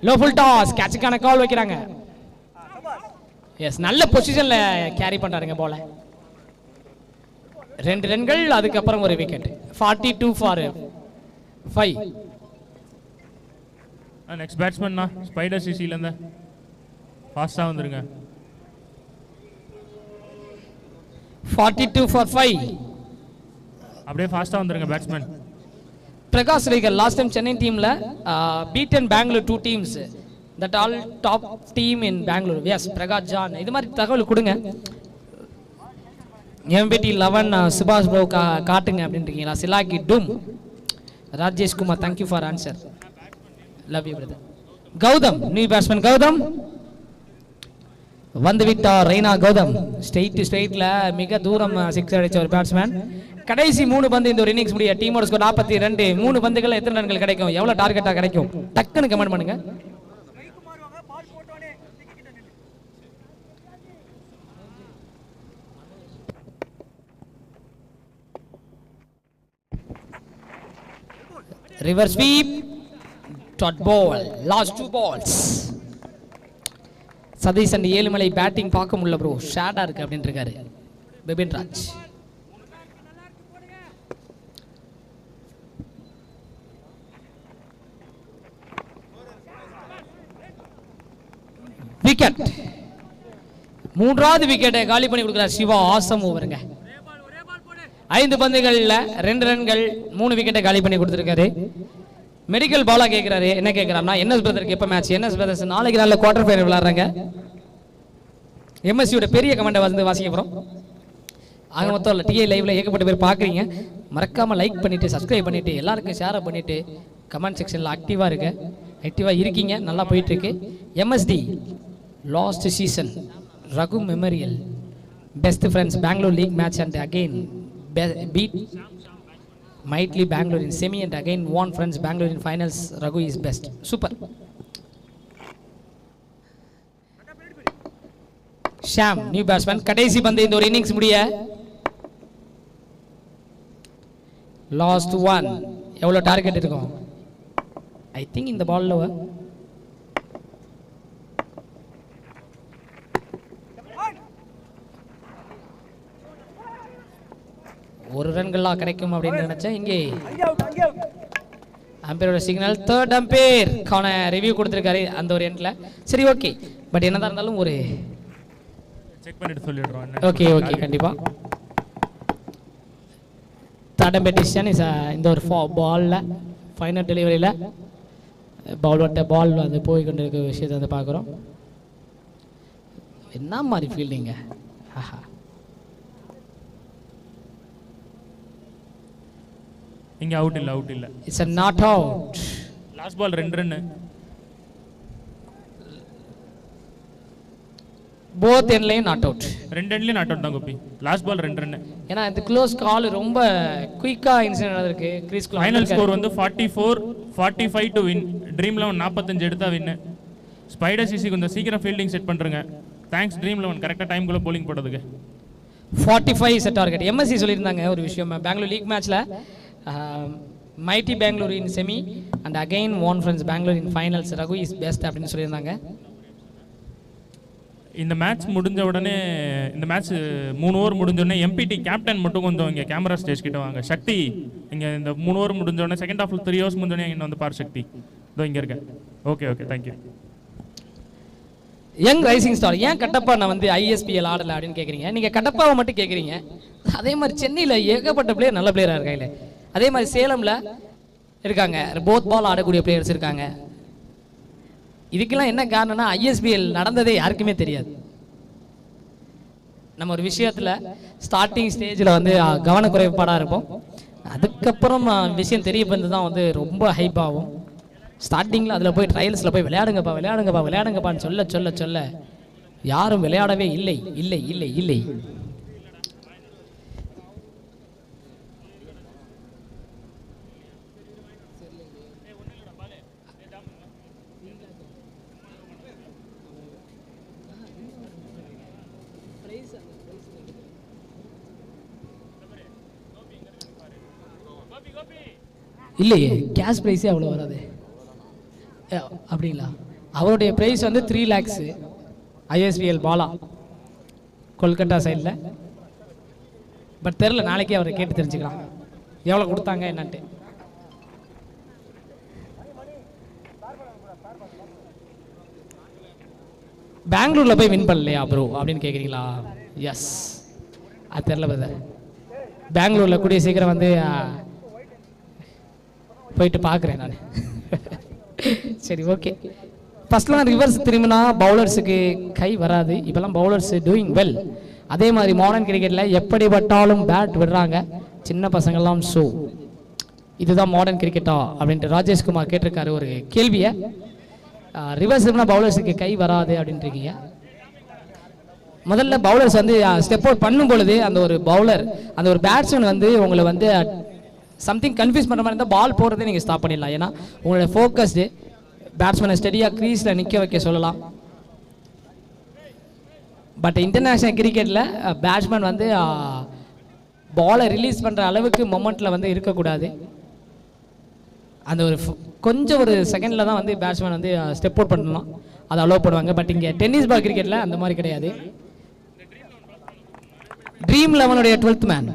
லோ ஃபுல் டாஸ், கேட்சுக்கான கால் வைக்கிறாங்க. எஸ் நல்ல பொசிஷன்ல கேரி பண்றாருங்க பால. 2 ரன்கள், அதுக்கப்புறம் ஒரு விக்கெட். 42-5. நெக்ஸ்ட் பேட்ஸ்மேன் ஸ்பைடர் சிசில இருந்து ஃபாஸ்டா வந்துருங்க. 42-5. அப்படியே ஃபாஸ்டா வந்துருங்க பேட்ஸ்மேன். பிரகாஷ் ரேகர் லாஸ்ட் டைம் சென்னை டீம்ல beaten Bangalore 2 teams that all top team in Bangalore. Yes Prakash John இது மாதிரி தகவல் கொடுங்க. எம்பிடி 11 சுபாஷ் ப்ரோ காட்டுங்க அப்படின்றீங்களா? சிலாக்கி டூம் Rajesh Kumar thank you for answer. Love you brother. Gautham new batsman. Gautham வந்து விட்டார். ரெய்னா கௌதம் ஸ்ட்ரெயிட்ல மிக தூரம் 6 அடிச்ச ஒரு பேட்ஸ்மேன். கடைசி 3 பந்து இந்த ஒரு இன்னிங்ஸ் முடிய. டீமோட ஸ்கோர் 42. 3 பந்துகள் எத்தனை ரன்கள் கிடைக்கும்? எவ்வளவு டார்கெட்டா கிடைக்கும்? டக்குன்னு கமெண்ட் பண்ணுங்க. Reverse sweep, dot ball, last 2 balls. Sathish and Ezhumalai batting பார்க்க முடியல ப்ரோ, ஷேடா இருக்கு அப்படின்னு இருக்காரு பிபின் ராஜ். விக்கெட், மூன்றாவது விக்கெட்டை காலி பண்ணி கொடுக்கிறார் சிவா. ஆசம் ஓவருங்க. 5 பந்துகள்ல 2 ரன்கள், 3 விக்கெட்டை காலி பண்ணி கொடுத்துருக்காரு. மெடிக்கல் பாலா கேட்கிறாரு, என்ன கேட்கிறாருன்னா என்எஸ் பிரதருக்கு எப்போ மேட்ச்? என்எஸ் பிரதர்ஸ் நாளைக்கு நாளில் குவார்டர் ஃபைனல் விளையாடுறாங்க. எம்எஸ்சியோட பெரிய கமெண்டை வந்து வாசிக்க போகிறோம். ஆக மொத்தம் இல்லை, டிஐ லைவ்ல ஏகப்பட்ட பேர் பார்க்குறீங்க. மறக்காமல் லைக் பண்ணிவிட்டு சப்ஸ்கிரைப் பண்ணிவிட்டு எல்லாருக்கும் ஷேரை பண்ணிவிட்டு கமெண்ட் செக்ஷனில் ஆக்டிவாக இருக்கீங்க. நல்லா போயிட்டுருக்கு. MSD last season Raghu memorial best friends Bangalore league match and again beat Mighty Bangalore in semi and again won friends Bangalore in finals. Raghu is best. Super. Sham new batsman. கடைசி பந்து இந்த ஒரு இன்னிங்ஸ் முடிய. லாஸ்ட் 1. எவ்வளவு target இருக்கும்? I think இந்த பால்ல ஒரு ரன்கள்லாம் கிடைக்கும் அப்படின்னு நினைச்சேன். இங்கே அம்பையரோட சிக்னல், தேர்ட் அம்பையருக்கான ரிவ்யூ கொடுத்துருக்காரு அந்த ஒரு எண்ட்ல. சரி, ஓகே. பட் என்னதான் இருந்தாலும் ஒரு செக் பண்ணிட்டு சொல்லிடுறோம். ஓகே கண்டிப்பா. தேர்ட் அம்பையர் டிசிஷன் இஸ் இந்த ஒரு பால்ல ஃபைனல் டெலிவரியில் பால் வந்து போய் கொண்டு இருக்க விஷயத்தை வந்து பார்க்குறோம். என்ன மாதிரி ஃபீல்டிங்க. ஆஹா, இங்க அவுட் இல்ல. It's a not out. Last ball 2 run. Both எண்ட்லயும் நாட் அவுட். 2 எண்ட்லயும் நாட் அவுட் தான் கோபி. Last ball 2 run. ஏன்னா இந்த க்ளோஸ் கால் ரொம்ப குயிக்கா இன்சிடென்ட் நடந்திருக்கு. கிரீஸ்குள்ள ஃபைனல் ஸ்கோர் வந்து 44-45 டு வின். ட்ரீம் 11 45 எடுத்தா வின். ஸ்பைடர் சிசி கொஞ்சம் சீக்கிரம் ஃபீல்டிங் செட் பண்றங்க. தேங்க்ஸ் ட்ரீம் 11 கரெக்ட்டா டைம்க்குள்ள bowling போடுறதுக்கு. 45 இஸ் டார்கெட். எம்எஸ்சி சொல்லியிருந்தாங்க ஒரு விஷயம், பெங்களூர் லீக் மேட்ச்ல Mighty Bangalore in semi and again won friends Bangalore in finals. Raghu is best அப்படின்னு சொல்லியிருந்தாங்க. இந்த மேட்ச் முடிஞ்ச உடனே, இந்த மேட்ச் 3 ஓவர் முடிஞ்ச உடனே எம்பிடி கேப்டன் மட்டும் கொஞ்சம் இங்கே கேமரா ஸ்டேஜ் கிட்ட வாங்க. சக்தி இங்கே இந்த 3 ஓவர் முடிஞ்ச உடனே செகண்ட் ஹாஃப்ல 3 ஹவர்ஸ் முடிஞ்ச உடனே இங்கே வந்து பார் சக்தி. இதோ இங்கே இருக்கேன். Okay thank you. Young rising star, ஏன் கட்டப்பா நான் வந்து ஐஎஸ்பிஎல் ஆடலை அப்படின்னு கேட்குறீங்க. நீங்கள் கட்டப்பாவை மட்டும் கேட்குறீங்க. அதே மாதிரி சென்னையில் ஏகப்பட்ட பிளேயர் நல்ல பிளேயராக இருக்காங்க. அதே மாதிரி சேலமில் இருக்காங்க, போத் பால் ஆடக்கூடிய பிளேயர்ஸ் இருக்காங்க. இதுக்கெல்லாம் என்ன காரணம்னா ஐஎஸ்பிஎல் நடந்ததே யாருக்குமே தெரியாது. நம்ம ஒரு விஷயத்தில் ஸ்டார்டிங் ஸ்டேஜில் வந்து கவனக்குறைபாடாக இருப்போம். அதுக்கப்புறம் விஷயம் தெரிய வந்து தான் வந்து ரொம்ப ஹைப் ஆகும். ஸ்டார்டிங்கில் அதில் போய் ட்ரையல்ஸில் போய் விளையாடுங்கப்பான்னு சொல்ல யாரும் விளையாடவே இல்லை. இல்லையே, கேஷ் ப்ரைஸே அவ்வளோ வராது. அப்படிங்களா? அவருடைய ப்ரைஸ் வந்து 3 lakhs. ஐஎஸ்பிஎல் பாலா கொல்கட்டா சைடில். பட் தெரில, நாளைக்கே அவரை கேட்டு தெரிஞ்சுக்கலாம் எவ்வளோ கொடுத்தாங்க என்னன்ட்டு. பெங்களூரில் போய் வின் பண்ணலையா ப்ரோ அப்படின்னு கேட்குறீங்களா? எஸ், அது தெரில பிரதர். பெங்களூரில் கூடிய சீக்கிரம் வந்து போயிட்டு பார்க்குறேன் நான். சரி, ஓகே. ஃபர்ஸ்ட்லாம் ரிவர்ஸ் திரும்பினா பவுலர்ஸுக்கு கை வராது. இப்போல்லாம் பவுலர்ஸ் டூயிங் வெல். அதே மாதிரி மாடர்ன் கிரிக்கெட்டில் எப்படிப்பட்டாலும் பேட் விடுறாங்க சின்ன பசங்கள்லாம். ஷோ இதுதான் மாடர்ன் கிரிக்கெட்டா அப்படின்ட்டு ராஜேஷ்குமார் கேட்டிருக்காரு ஒரு கேள்வியை. ரிவர்ஸ் திரும்பினா பவுலர்ஸுக்கு கை வராது அப்படின்ட்டு இருக்கீங்க. முதல்ல பவுலர்ஸ் வந்து ஸ்டெப் அவுட் பண்ணும் பொழுது அந்த ஒரு பவுலர், அந்த ஒரு பேட்ஸ்மேன் வந்து உங்களை வந்து சம்திங் கன்ஃபியூஸ் பண்ணுற மாதிரி இருந்தால் பால் போடுறதே நீங்கள் ஸ்டாப் பண்ணிடலாம். ஏன்னா உங்களோட ஃபோக்கஸ்டு பேட்ஸ்மேனை ஸ்டெடியாக க்ரீஸில் நிற்க வைக்க சொல்லலாம். பட் இன்டர்நேஷ்னல் கிரிக்கெட்டில் பேட்ஸ்மேன் வந்து பாலை ரிலீஸ் பண்ணுற அளவுக்கு மொமெண்ட்டில் வந்து இருக்கக்கூடாது. அந்த ஒரு கொஞ்சம் ஒரு செகண்டில் தான் வந்து பேட்ஸ்மேன் வந்து ஸ்டெப் அவுட் பண்ணணும், அதை அலோவ் பண்ணுவாங்க. பட் இங்கே டென்னிஸ் பால் கிரிக்கெட்டில் அந்த மாதிரி கிடையாது. ட்ரீம் 11 12th மேன்,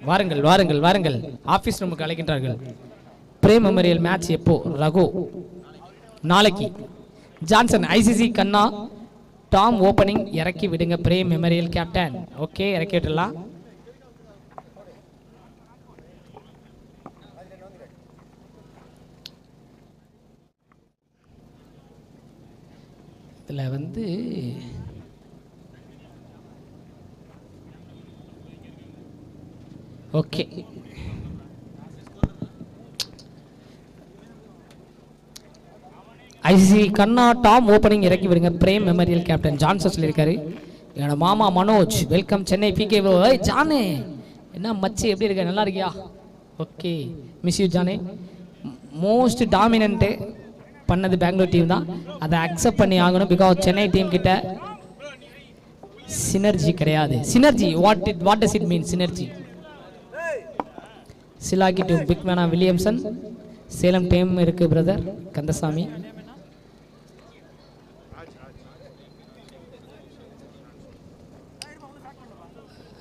வாருங்கள் வாருங்கள் வாருங்கள், ஆஃபீஸ் ரூமுக்கு அழைக்கின்றார்கள். பிரேம் மெமோரியல் மேட்ச் எப்போ? ரகு நாளைக்கு. Johnson ICC Kanna Tom opening இறக்கி விடுங்க பிரேம் மெமோரியல் கேப்டன். ஓகே, இறக்கி விட்டுடலாம். இதில் வந்து okay, ICC Kanna Tom opening இறக்கி விடுங்க பிரேம் மெமோரியல் கேப்டன் ஜான்சன் சொல்லியிருக்காரு. என்னோட மாமா Manoj, welcome Chennai PK bro. ஜானே என்ன மச்சி, எப்படி இருக்க? நல்லா இருக்கியா? ஓகே, மிஸ் யூ ஜானே. மோஸ்ட் டாமினன்ட்டு பண்ணது பெங்களூர் டீம் தான், அதை அக்செப்ட் பண்ணி ஆகணும். பிகாஸ் சென்னை டீம் கிட்ட சினர்ஜி கிடையாது. Synergy what does it mean? Synergy சிலாக்கி டு பிக் மேனா வில்லியம்சன். சேலம் டீம் இருக்கு பிரதர் கந்தசாமி.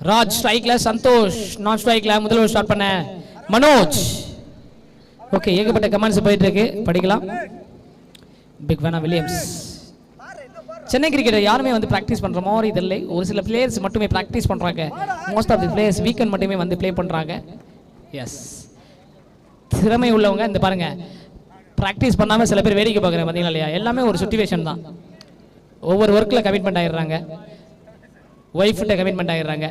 ராஜ் ஸ்ட்ரைக்ல, சந்தோஷ் நான் ஸ்ட்ரைக்ல. முதல்ல ஸ்டார்ட் பண்ண மனோஜ். ஓகே, ஏகப்பட்ட கமெண்ட்ஸ் போயிட்டு இருக்கு, படிக்கலாம். பிக் மேனா வில்லியம்ஸ். சென்னை கிரிக்கெட்டர் யாருமே வந்து ப்ராக்டிஸ் பண்ணுற மாதிரி இதில்லை, ஒரு சில பிளேயர்ஸ் மட்டுமே ப்ராக்டிஸ் பண்ணுறாங்க. Most of the players weekend மட்டுமே வந்து ப்ளே பண்ணுறாங்க. எஸ், திறமை உள்ளவங்க இந்த பாருங்க, ப்ராக்டிஸ் பண்ணாமல் சில பேர் வேடிக்கை பார்க்குறேன் பார்த்தீங்களா இல்லையா? எல்லாமே ஒரு சுச்சுவேஷன் தான். ஒவ்வொரு ஒர்க்கில் கமிட்மெண்ட் ஆகிடுறாங்க, ஒய்ஃப்கிட்ட கமிட்மெண்ட் ஆகிடுறாங்க.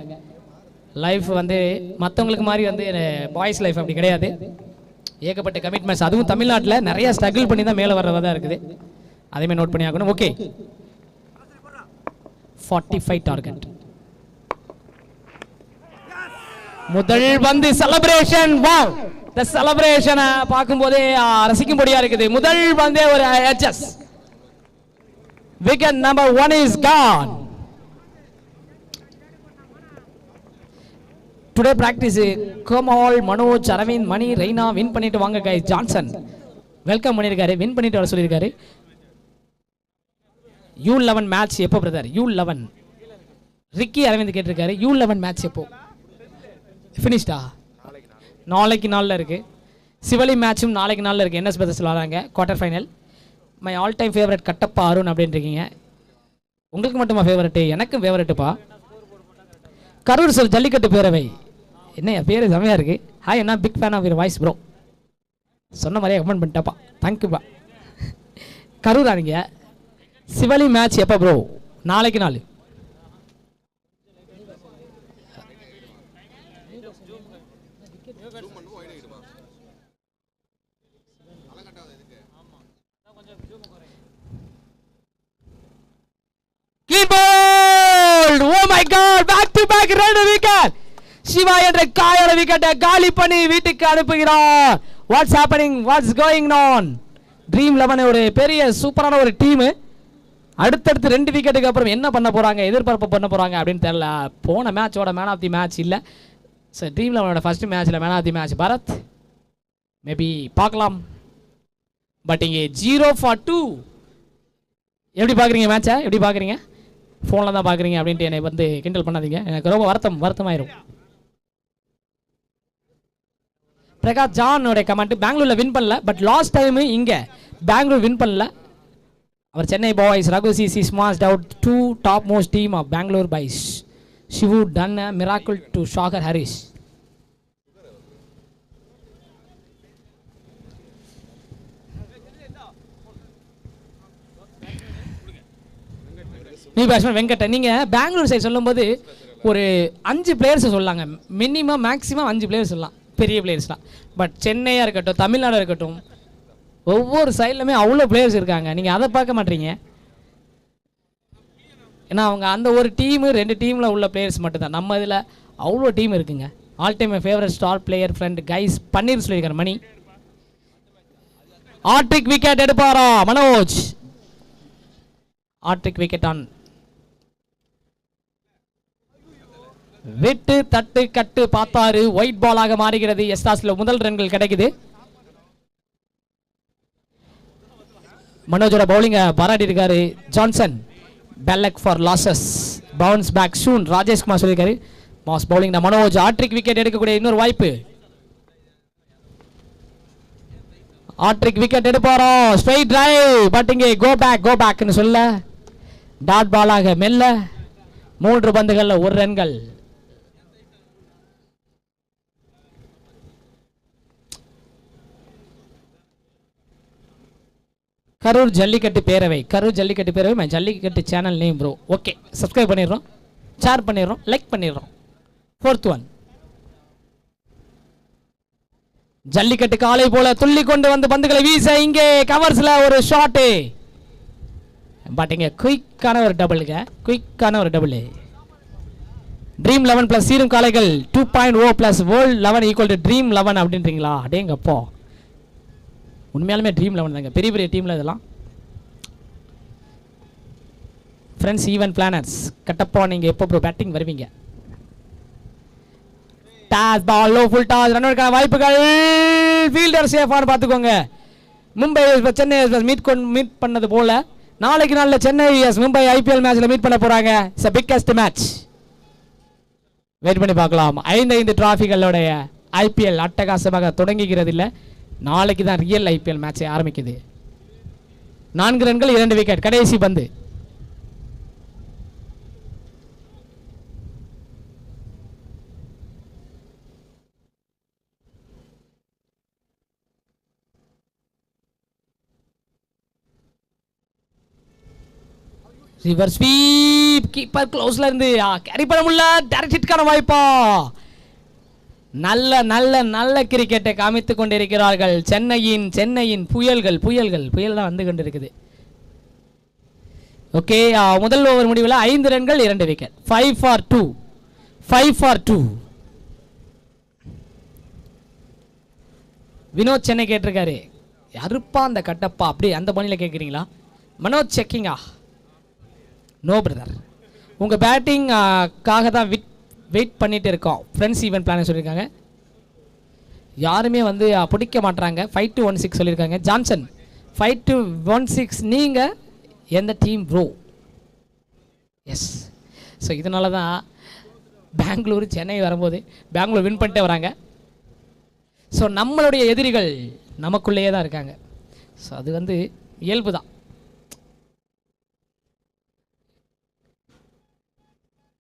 லைஃப் வந்து மற்றவங்களுக்கு மாதிரி வந்து பாய்ஸ் லைஃப் அப்படி கிடையாது. ஏகப்பட்ட கமிட்மெண்ட்ஸ், அதுவும் தமிழ்நாட்டில் நிறைய ஸ்ட்ரகிள் பண்ணி தான் மேலே வர்றதா தான் இருக்குது. அதையுமே நோட் பண்ணி ஆகணும். Okay, 45 target. முதல் வந்து செலிப்ரேஷன். வாவ், இந்த செலிப்ரேஷனை பார்க்கும்போதே ரசிக்கும்படியா இருக்குது. முதல் வந்து ஒரு HS. Wicket number 1 is gone. Today practice Komal, Manoj, Aravind, Mani, Raina win பண்ணிட்டு வாங்க கைஸ். ஜான்சன் வெல்கம் பண்ணியிருக்காரு, வின் பண்ணிட்டு வர சொல்லியிருக்காரு. U11 மேட்ச் எப்போ பிரதர்? U11 ரிக்கி அரவிந்த் கேட்டிருக்காரு. U11 மேட்ச் எப்போ? ஃபினிஷ்டா? நாளைக்கு நாளில் இருக்கு. சிவலி மேட்சும் நாளைக்கு நாளில் இருக்கு. NS பிரதர்ஸ் விளாட்றாங்க quarter final. My all time favourite Kattappa Arun அப்படின்னு இருக்கீங்க. உங்களுக்கு மட்டுமா ஃபேவரட்டு? எனக்கும் ஃபேவரட்டுப்பா. கரூர் சார் ஜல்லிக்கட்டு பேரவை. என்ன பேர் செமையாக இருக்கு. ஹாய், என்ன big fan of your voice bro. சொன்ன மாதிரியே கமெண்ட் பண்ணிட்டப்பா, தேங்க்யூப்பா. கரூரா நீங்கள்? சிவலி மேட்ச் எப்போ ப்ரோ? நாளைக்கு நாள். Clean ball! Oh my God! Back to back red wicket. Siva என்ற காயோட விக்கெட்டை காலி பண்ணி வீட்டுக்கு அனுப்புகிறார். What's happening? What's going on? Dream 11 ஒரு பெரிய சூப்பரான ஒரு டீம். அடுத்தடுத்து 2 விக்கெட்டுக்கு அப்புறம் என்ன பண்ண போறாங்க, எதிர்பார்ப்பு பண்ண போறாங்க அப்படின்னு தெரியல. போன மேட்சோட மேன் ஆஃப் தி மேட்ச் இல்லை சார், ட்ரீம் 11 ஃபர்ஸ்ட் மேட்ச்ல man of the match Bharath. Maybe பார்க்கலாம். பட் இங்கே 0 for 2. எப்படி பார்க்குறீங்க மேட்சை? எப்படி பார்க்குறீங்க? ஃபோனில் தான் பார்க்குறீங்க அப்படின்ட்டு என்னை வந்து கிண்டல் பண்ணாதீங்க, எனக்கு ரொம்ப வருத்தமாயிரும். பிரகாஷ் ஜானோட கமெண்ட், பெங்களூரில் வின் பண்ணல, பட் லாஸ்ட் டைம் இங்கே பெங்களூர் வின் பண்ணல. அவர் Chennai boys Raghu CC smashed out 2 top most team of Bangalore boys. Shivu done a miracle to ஷாகர் ஹரிஷ். நீ பேட்ஸ்மேன் வெங்கட், நீங்கள் பெங்களூர் சைடு சொல்லும்போது ஒரு 5 பிளேயர்ஸை சொல்லாங்க மினிமம், மேக்ஸிமம் 5 பிளேயர்ஸ் சொல்லலாம், பெரிய பிளேயர்ஸ்லாம். பட் சென்னையாக இருக்கட்டும், தமிழ்நாடு இருக்கட்டும், ஒவ்வொரு சைட்லையுமே அவ்வளோ பிளேயர்ஸ் இருக்காங்க. நீங்கள் அதை பார்க்க மாட்டீங்க. ஏன்னா அவங்க அந்த ஒரு டீமு 2 டீமில் உள்ள பிளேயர்ஸ் மட்டும்தான். நம்ம இதில் அவ்வளோ டீம் இருக்குங்க. All time favourite star player friend guys Paneer சொல்லியிருக்காரு. மணி ஆட்ரிக் விக்கெட் எடுப்பாரா மனோஜ்? Hattrick wicket on. விட்டு தட்டு கட்டு பார்த்தாரு, ஒயிட் பாலாக மாறுகிறது. எஸ்டாஸ்ல முதல் ரன்கள் கிடைக்குது. மனோஜோட பவுலிங்க பாராட்டி இருக்காரு ஜான்சன். பெல்லக் for losses, bounce back soon Rajeshkumar சொல்லியிருக்காரு. Mass bowling Manoj hattrick wicket எடுக்கக்கூடிய இன்னொரு வாய்ப்பு. ஆட்ரிக் விக்கெட் எடுப்பாரோ, ஸ்ட்ரைட் டிரைவ், பட் இங்கே கோ பேக்னு சொல்ல டாட் பாலாக மெல்ல 3 பந்துகள்ல 1 ரன்கள். கரூர் ஜல்லிக்கட்டு பேரவை, கரூர் ஜல்லிக்கட்டு பேரவை my jallikattu channel name bro. Okay, subscribe பண்ணிடுறோம், ஷேர் பண்ணிடுறோம், லைக் பண்ணிடுறோம். 4th ஒன் ஜல்லிக்கட்டு காலை போல துள்ளி கொண்டு வந்து பந்துகளை வீச இங்கே கவர்ஸ்ல ஒரு ஷாட்டு, பட் இங்கே குயிக்கான ஒரு டபுள். ட்ரீம் 11 பிளஸ் சீரும் காளைகள் 2.0 plus world 11 equal to dream 11 அப்படின்றீங்களா? அடேங்கப்போ, உண்மையாலுமே ட்ரீம் 11 தாங்க, பெரிய பெரிய டீமில் இதெல்லாம். ஃப்ரெண்ட்ஸ் ஈவன் பிளானர்ஸ் கட்டப்பா, நீங்கள் எப்போ ப்ரோ பேட்டிங் வருவீங்க? Toss ball low full toss, ரன்னுக்கான வாய்ப்புகள், ஃபீல்டர் சேஃபானு பார்த்துக்கோங்க. மும்பை சென்னை மீட் பண்ணது போல நாளைக்கு நாளில் சென்னை மும்பை ஐபிஎல் மேட்ச்சில் மீட் பண்ண போகிறாங்க. It's a biggest match, wait பண்ணி பார்க்கலாம். 5 டிராஃபிகளுடைய ஐபிஎல் அட்டகாசமாக தொடங்குகிறது. இல்லை, நாளைக்கு தான் ரியல் ஐபிஎல் மேட்ச் ஆரம்பிக்குது. 4 ரன்கள் 2 விக்கெட், கடைசி பந்து. ரிவர் ஸ்வீப், கீப்பர் க்ளோஸ்ல இருந்து கேரி பண்ண முடியல, டைரக்ட் ஹிட்கான வாய்ப்பா. நல்ல நல்ல நல்ல கிரிக்கெட்டை காமித்துக் கொண்டிருக்கிறார்கள் சென்னையின் புயல் தான் வந்து கொண்டிருக்குது. ஓகே, முதல் ஓவர் முடிவில் 5 ரன்கள் 2 விக்கெட், 5 for 2. வினோத் சென்னை கேட்டிருக்காரு, யாருப்பா அந்த கட்டப்பா, அப்படி அந்த பணியில் கேட்குறீங்களா? மனோஜ் செக்கிங்கா? நோ பிரதர், உங்கள் பேட்டிங்காக தான் வெயிட் பண்ணிட்டு இருக்கோம். ஃப்ரெண்ட்ஸ் ஈவென்ட் பிளான் சொல்லியிருக்காங்க, யாருமே வந்து பிடிக்க மாட்டாங்க. 5-2-1-6 சொல்லியிருக்காங்க. ஜான்சன் 5-2-1-6, நீங்கள் எந்த டீம் ப்ரோ? எஸ், ஸோ இதனால தான் பெங்களூர் சென்னை வரும்போது பெங்களூர் வின் பண்ணிட்டே வராங்க. ஸோ நம்மளுடைய எதிரிகள் நமக்குள்ளேயே தான் இருக்காங்க. ஸோ அது வந்து இயல்பு தான்.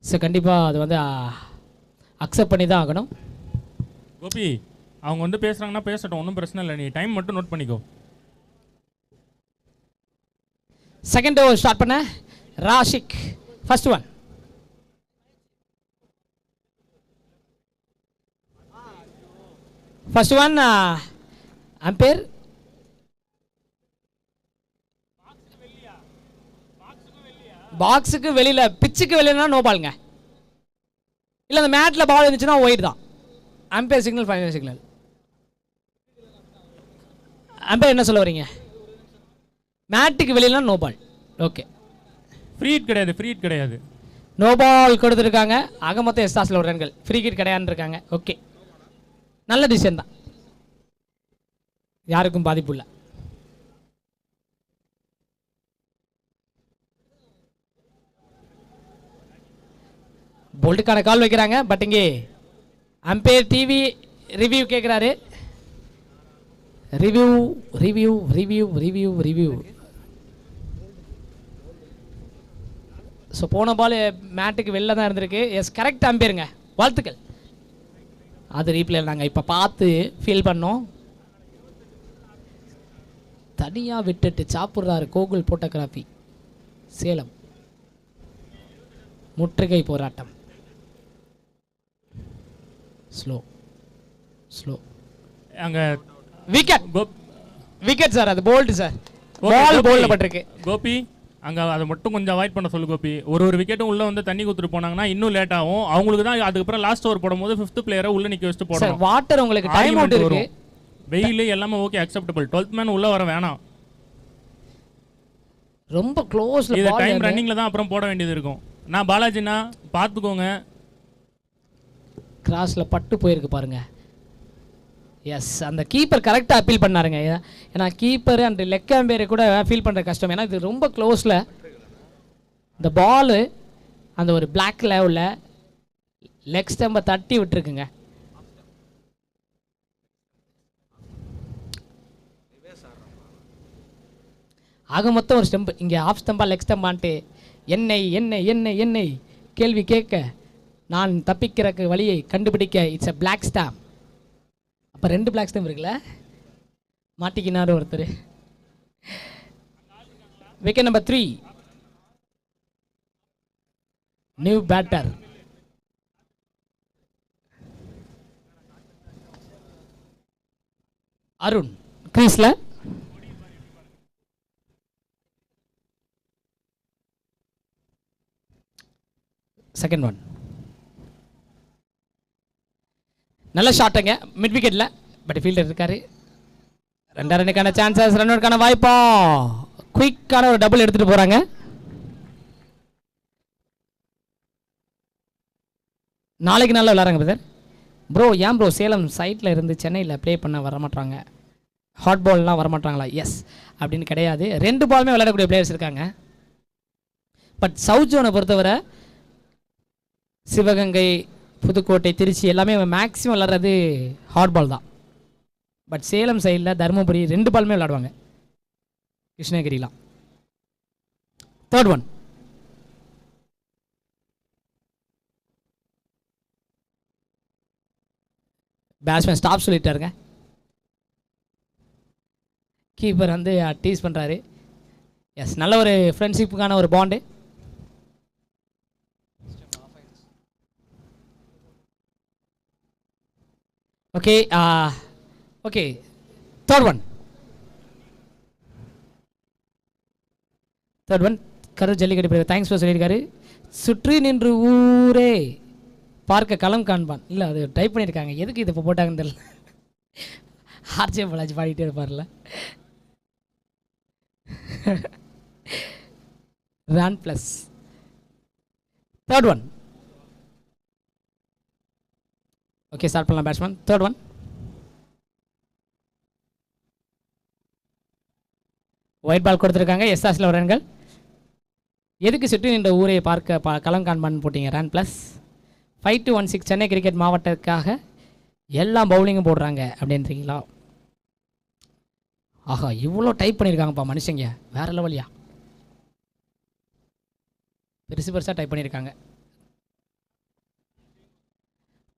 ஸோ கண்டிப்பாக அது வந்து அக்செப்ட் பண்ணி தான் ஆகணும். கோபி, அவங்க வந்து பேசுகிறாங்கன்னா பேசட்டும், ஒன்றும் பிரச்சனை இல்லை, நீ டைம் மட்டும் நோட் பண்ணிக்கோ. செகண்ட் ஓவர் ஸ்டார்ட் பண்ண ராஷிக், ஃபர்ஸ்ட் ஒன். அம்பேர் பாக்ஸுக்கு வெளியில, பிச்சுக்கு வெளியிலனா நோ பாலுங்க. இல்லை அந்த மேட்ல பால் இருந்துச்சுன்னா ஒயிட் தான். Umpire signal, final signal. Umpire என்ன சொல்ல வரீங்க? மேட்டுக்கு வெளியிலனா no ball. Okay, free hit கிடையாது. நோ பால் கொடுத்துருக்காங்க. ஆக மொத்தம் எஸ்டாஸில் ஒரு ரன்கள், ஃப்ரீ ஹிட் கிடையாதுன்னு இருக்காங்க. ஓகே, நல்ல டிசிஷன் தான், யாருக்கும் பாதிப்பு இல்லை. போல்ட்டுக்கான கால் வைக்கிறாங்க, பட் இங்கே அம்பேர் டிவி ரிவ்யூ கேட்குறாரு. ரிவ்யூ. ஸோ போன பால் மேட்டுக்கு வெளில தான் இருந்திருக்கு. எஸ், கரெக்ட் அம்பேருங்க, வாழ்த்துக்கள். அது ரீப்ளே நாங்கள் இப்போ பார்த்து ஃபீல் பண்ணோம். தனியாக விட்டுட்டு சாப்பிட்றாரு கோகுல் போட்டோகிராஃபி, சேலம். முற்றுகை போராட்டம். ஸ்லோ அங்க விக்கெட் சார், அது போல்ட் சார், பால் போல்ல பட்டிருக்கு. கோபி, அங்க அதை மட்டும் கொஞ்சம் அவாய்ட் பண்ண சொல்லு கோபி. ஒரு விக்கெட்டும் உள்ள வந்து தண்ணி குத்துட்டு போனாங்கன்னா இன்னும் லேட் ஆகும். அவங்களுக்கு தான் அதுக்கப்புறம் லாஸ்ட் ஓவர் போடும்போது 5th பிளேயரை உள்ள நிக்க வச்சுட்டு போடணும். வாட்டர் உங்களுக்கு டைம் அவுட் இருக்கு, வெயில் எல்லாமே ஓகே, அக்செப்டபிள். 12th மேன் உள்ள வர வேணாம், ரொம்ப க்ளோஸ்ல. இது டைம் ரன்னிங்ல தான் அப்புறம் போட வேண்டியது இருக்கும். நான் பாலாஜினா பார்த்துக்கோங்க. கிராஸ்ல பட்டு போயிருக்கு பாருங்க. எஸ், அந்த கீப்பர் கரெக்டாக அப்பீல் பண்ணாருங்க. ஏன்னா கீப்பர் அண்ட் லெக் அம்பையரை கூட ஃபீல் பண்ணுற கஷ்டம். ஏன்னா இது ரொம்ப க்ளோஸில் இந்த பாலு அந்த ஒரு பிளாக் லெவலில் லெக் ஸ்டம்பை தட்டி விட்டுருக்குங்க. ஆக மொத்தம் ஒரு ஸ்டெம்பு இங்கே ஆஃப் ஸ்டம்பா லெக் ஸ்டம்பான்ட்டு என்னை என்னை என்னை என்னை கேள்வி கேட்க நான் தப்பிக்கிறக்கு வழியை கண்டுபிடிக்க இட்ஸ் அ பிளாக் ஸ்டாம்ப். அப்போ 2 பிளாக் ஸ்டாம்ப் இருக்குல்ல, மாட்டிக்கினாரு ஒருத்தர். Wicket number 3, new batter Arun கிரீஸ்ல. செகண்ட் ஒன் நல்ல ஷாட்டுங்க மிட் விக்கெட்டில், பட் ஃபீல்டர் இருக்காரு. 2 ரன்னுக்கான சான்சஸ், ரன் அவுட்கான வாய்ப்பா, குயிக்கான ஒரு டபுள் எடுத்துட்டு போறாங்க. நாளைக்கு நாளில் விளாட்றாங்க பிரதர். ப்ரோ ஏன் ப்ரோ சேலம் சைட்டில் இருந்து சென்னையில் ப்ளே பண்ண வரமாட்டாங்க, ஹாட் பால்லாம் வரமாட்டாங்களா? எஸ் அப்படின்னு கிடையாது, 2 பாலுமே விளையாடக்கூடிய பிளேயர்ஸ் இருக்காங்க. பட் சவுத் ஜோனை பொறுத்தவரை சிவகங்கை, புதுக்கோட்டை, திருச்சி எல்லாமே மேக்ஸிமம் விளாட்றது ஹாட் பால் தான். பட் சேலம் சைடில் தருமபுரி 2 பாலுமே விளாடுவாங்க, கிருஷ்ணகிரிலாம். தேர்ட் ஒன் பேட்ஸ்மேன் ஸ்டாப் சொல்லிட்டாருங்க. கீப்பர் வந்து டீஸ் பண்ணுறாரு. எஸ், நல்ல ஒரு ஃப்ரெண்ட்ஷிப்புக்கான ஒரு bond. Okay okay third one Karu Jallikattu thanks for சொல்லியிருக்காரு. சுற்றி நின்று ஊரே பார்க்க களம் காண்பான். இல்லை அது டைப் பண்ணியிருக்காங்க, எதுக்கு இது இப்போ போட்டாங்கன்னு தெரியல. ஆர்ஜே பாலாஜி பாடிட்டே இருப்பார்ல. Run plus third one. Okay start பண்ணலாம் batsman. Third one wide ball கொடுத்துருக்காங்க. எஸ்ஆர்ஸில் ஒரு ரன்கள். எதுக்கு சுற்றி நின்ற ஊரை பார்க்க களம் காண்பான்னு போட்டிங்க. ரன் ப்ளஸ் 5-1-6 சென்னை கிரிக்கெட் மாவட்டத்துக்காக எல்லா பவுலிங்கும் போடுறாங்க அப்படின்றீங்களா? ஆஹா, இவ்வளோ டைப் பண்ணியிருக்காங்கப்பா மனுஷங்க, வேற லெவலியா, பெருசாக டைப் பண்ணியிருக்காங்க.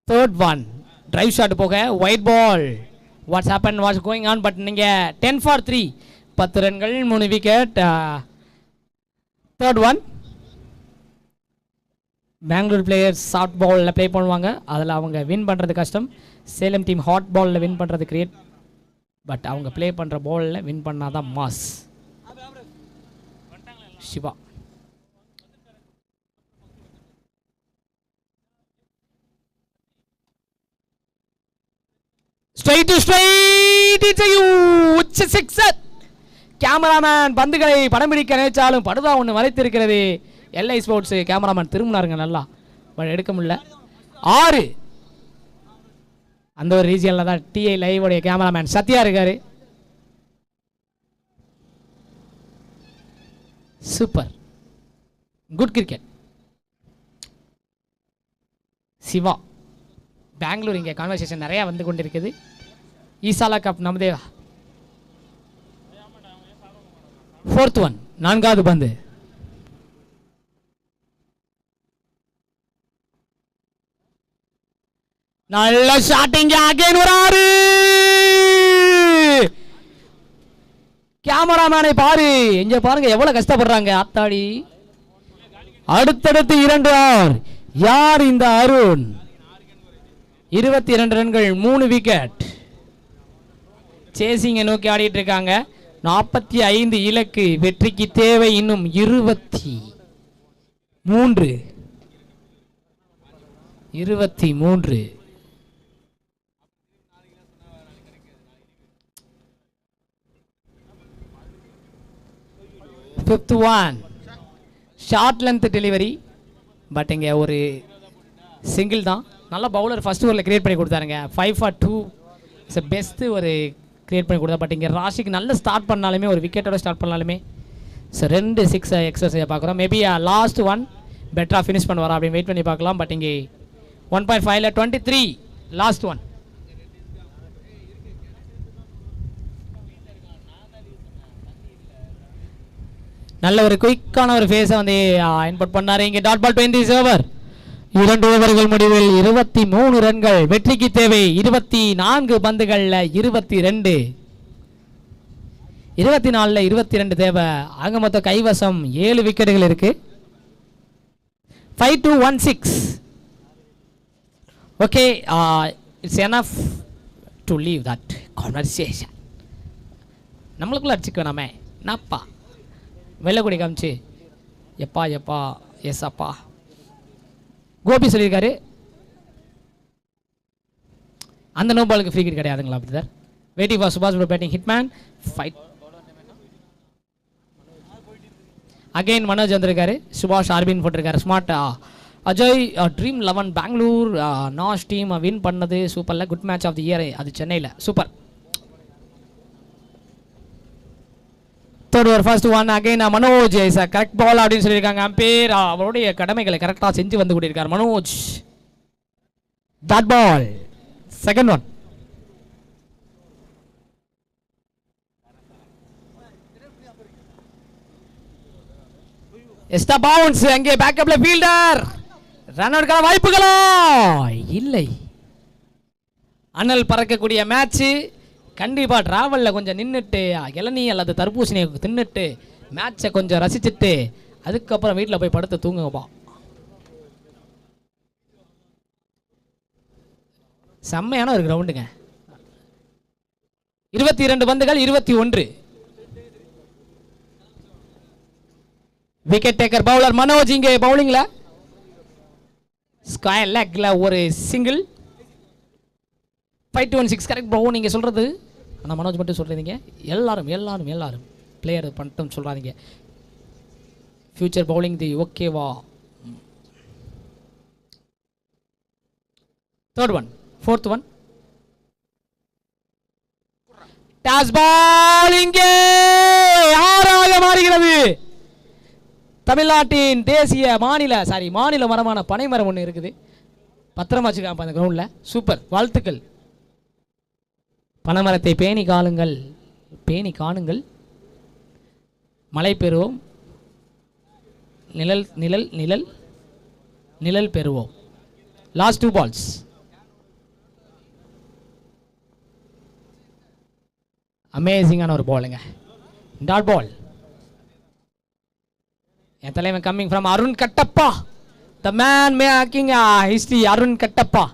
தேர்ட் ஒன் டிரைவ் ஷாட் போக wide ball. What's happen, what's going on? But நீங்கள் 10 for 3 10 ரன்கள் 3 wicket. Third one Bangalore players soft பாலில் ப்ளே பண்ணுவாங்க, அதில் அவங்க வின் பண்ணுறது கஷ்டம். சேலம் டீம் ஹாட் பாலில் வின் பண்ணுறது கிரியேட், பட் அவங்க ப்ளே பண்ணுற பாலில் வின் பண்ணாதான் mass. Siva straight to straight, it's a huge sixer. Cameraman பந்துகளை படம் பிடிக்க நினைச்சாலும் படுதா ஒன்று மறைத்திருக்கிறது. எல்ஐ ஸ்போர்ட்ஸ் கேமராமேன் திரும்பினாருங்க நல்லா, பட் எடுக்க முடியல. 6 அந்த ஒரு ரீஜியனில் தான் டிஐ லைவோடைய கேமராமேன் சத்யா இருக்காரு. Super good cricket. Siva Bangalore இங்கே கான்வர்சேஷன் நிறையா வந்து கொண்டிருக்குது. ஈசாலா கப் நமதே. ஃபோர்த் ஒன் 4வது பந்து. நல்ல ஷாட்டிங் அகைன் ஒரு 6. கேமராமேனை பாரு, இங்க பாருங்க எவ்வளவு கஷ்டப்படுறாங்க ஆத்தாடி. அடுத்தடுத்து 2 ஆர். யார் இந்த அருண்? 22 ரன்கள் 3 விக்கெட். சேசிங்கை நோக்கி ஆடிட்டு இருக்காங்க. 45 இலக்கு, வெற்றிக்கு தேவை இன்னும் 23. 23 fifth one short length delivery, but இங்கே ஒரு சிங்கிள் தான். நல்ல பவுலர் ஃபர்ஸ்ட் ஓவரில் கிரியேட் பண்ணி கொடுத்தாருங்க. 5 for 2 பெஸ்ட்டு ஒரு கிரியேட் பண்ணி கொடுத்தா. பட் இங்கே ராஷிக்கு நல்ல ஸ்டார்ட் பண்ணாலுமே ஒரு விக்கெட்டோட ஸ்டார்ட் பண்ணாலுமே ஸோ 2 6 எக்ஸசைஸை பார்க்குறோம். மேபி லாஸ்ட் ஒன் பெட்டராக ஃபினிஷ் பண்ணுவாரா அப்படின்னு வெயிட் பண்ணி பார்க்கலாம். பட் இங்கே 1.5ல 23 லாஸ்ட் ஒன். நல்ல ஒரு குயிக்கான ஒரு ஃபேஸை வந்து இன்புட் பண்ணார். இங்கே டாட் பால் 20 ஓவர். 2 ஓவர்கள் முடிவில் 23 ரன்கள். வெற்றிக்கு தேவை 24 பந்துகளில் 22. 24ல் 22 தேவை. ஆக மொத்த கைவசம் 7 விக்கெட்டுகள் இருக்கு. 5-2-1-6. Okay, it's enough to leave that conversation. நம்மளுக்குள்ள அடிச்சுக்க வேணாமே. என்னப்பா வெள்ளக்குடி காமிச்சு எப்பா எப்பா எஸ் அப்பா கோபி சொல்லியிருக்காரு. அந்த நோ பாலுக்கு ஃப்ரீ கிட் கிடையாதுங்களா அப்படி sir? Waiting for Subash batting hitman fight. Again Manoj வந்திருக்காரு. சுபாஷ் ஆர்பின் போட்டிருக்காரு. ஸ்மார்ட் அஜய் ட்ரீம் 11 பெங்களூர் நாஷ் டீம் வின் பண்ணது சூப்பரில். Good match of the year அது சென்னையில். Super. Third over first one. Again Manoj is a correct ball அப்படின்னு சொல்லியிருக்காங்க. அம்பேர் அவருடைய கடமைகளை கரெக்டாக செஞ்சு வந்து கூட்டியிருக்கார் Manoj. Dot ball second one. Extra bounce. அங்கே பேக்கப்ல ஃபீல்டர். ரன் அவுட்கான வாய்ப்புகளோ இல்லை. அனல் பறக்கக்கூடிய மேட்ச். கண்டிப்பாக ட்ராவலில் கொஞ்சம் நின்றுட்டு இளநீ அல்லது தர்பூசணியை தின்னுட்டு மேட்சை கொஞ்சம் ரசிச்சுட்டு அதுக்கப்புறம் வீட்டில் போய் படுத்து தூங்குங்கப்பா. செம்மையான ஒரு கிரவுண்டுங்க. 22 பந்துகள் 21. Wicket taker bowler Manoj. இங்கே பவுலிங்ல ஸ்கொயர் லெக்ல ஒரு சிங்கிள். 5-2-1-6 கரெக்ட் ப்ரோ நீங்க சொல்றது. ஆனால் மனோஜ் மட்டும் சொல்றீங்க. எல்லாரும் எல்லாரும் எல்லாரும் பிளேயர் பண்ணிட்டும் சொல்றாதீங்க. ஃபியூச்சர் பவுலிங் தி ஓகேவா. Third one. Fourth one. Toss ball இங்கே ஆறாக மாறுகிறது. தமிழ்நாட்டின் தேசிய மாநில மரமான பனைமரம் ஒன்று இருக்குது. பத்திரமா வச்சுக்காம அந்த கிரவுண்டில். சூப்பர், வாழ்த்துக்கள். பனைமரத்தை பேணி காணுங்கள். மழை பெறுவோம். நிழல் நிழல் நிழல் நிழல் பெறுவோம். Last 2 balls. அமேசிங்கான ஒரு பாலுங்க. Dot ball. என் தலைவன் coming from Arun Kattappa. The man making history Arun Kattappa.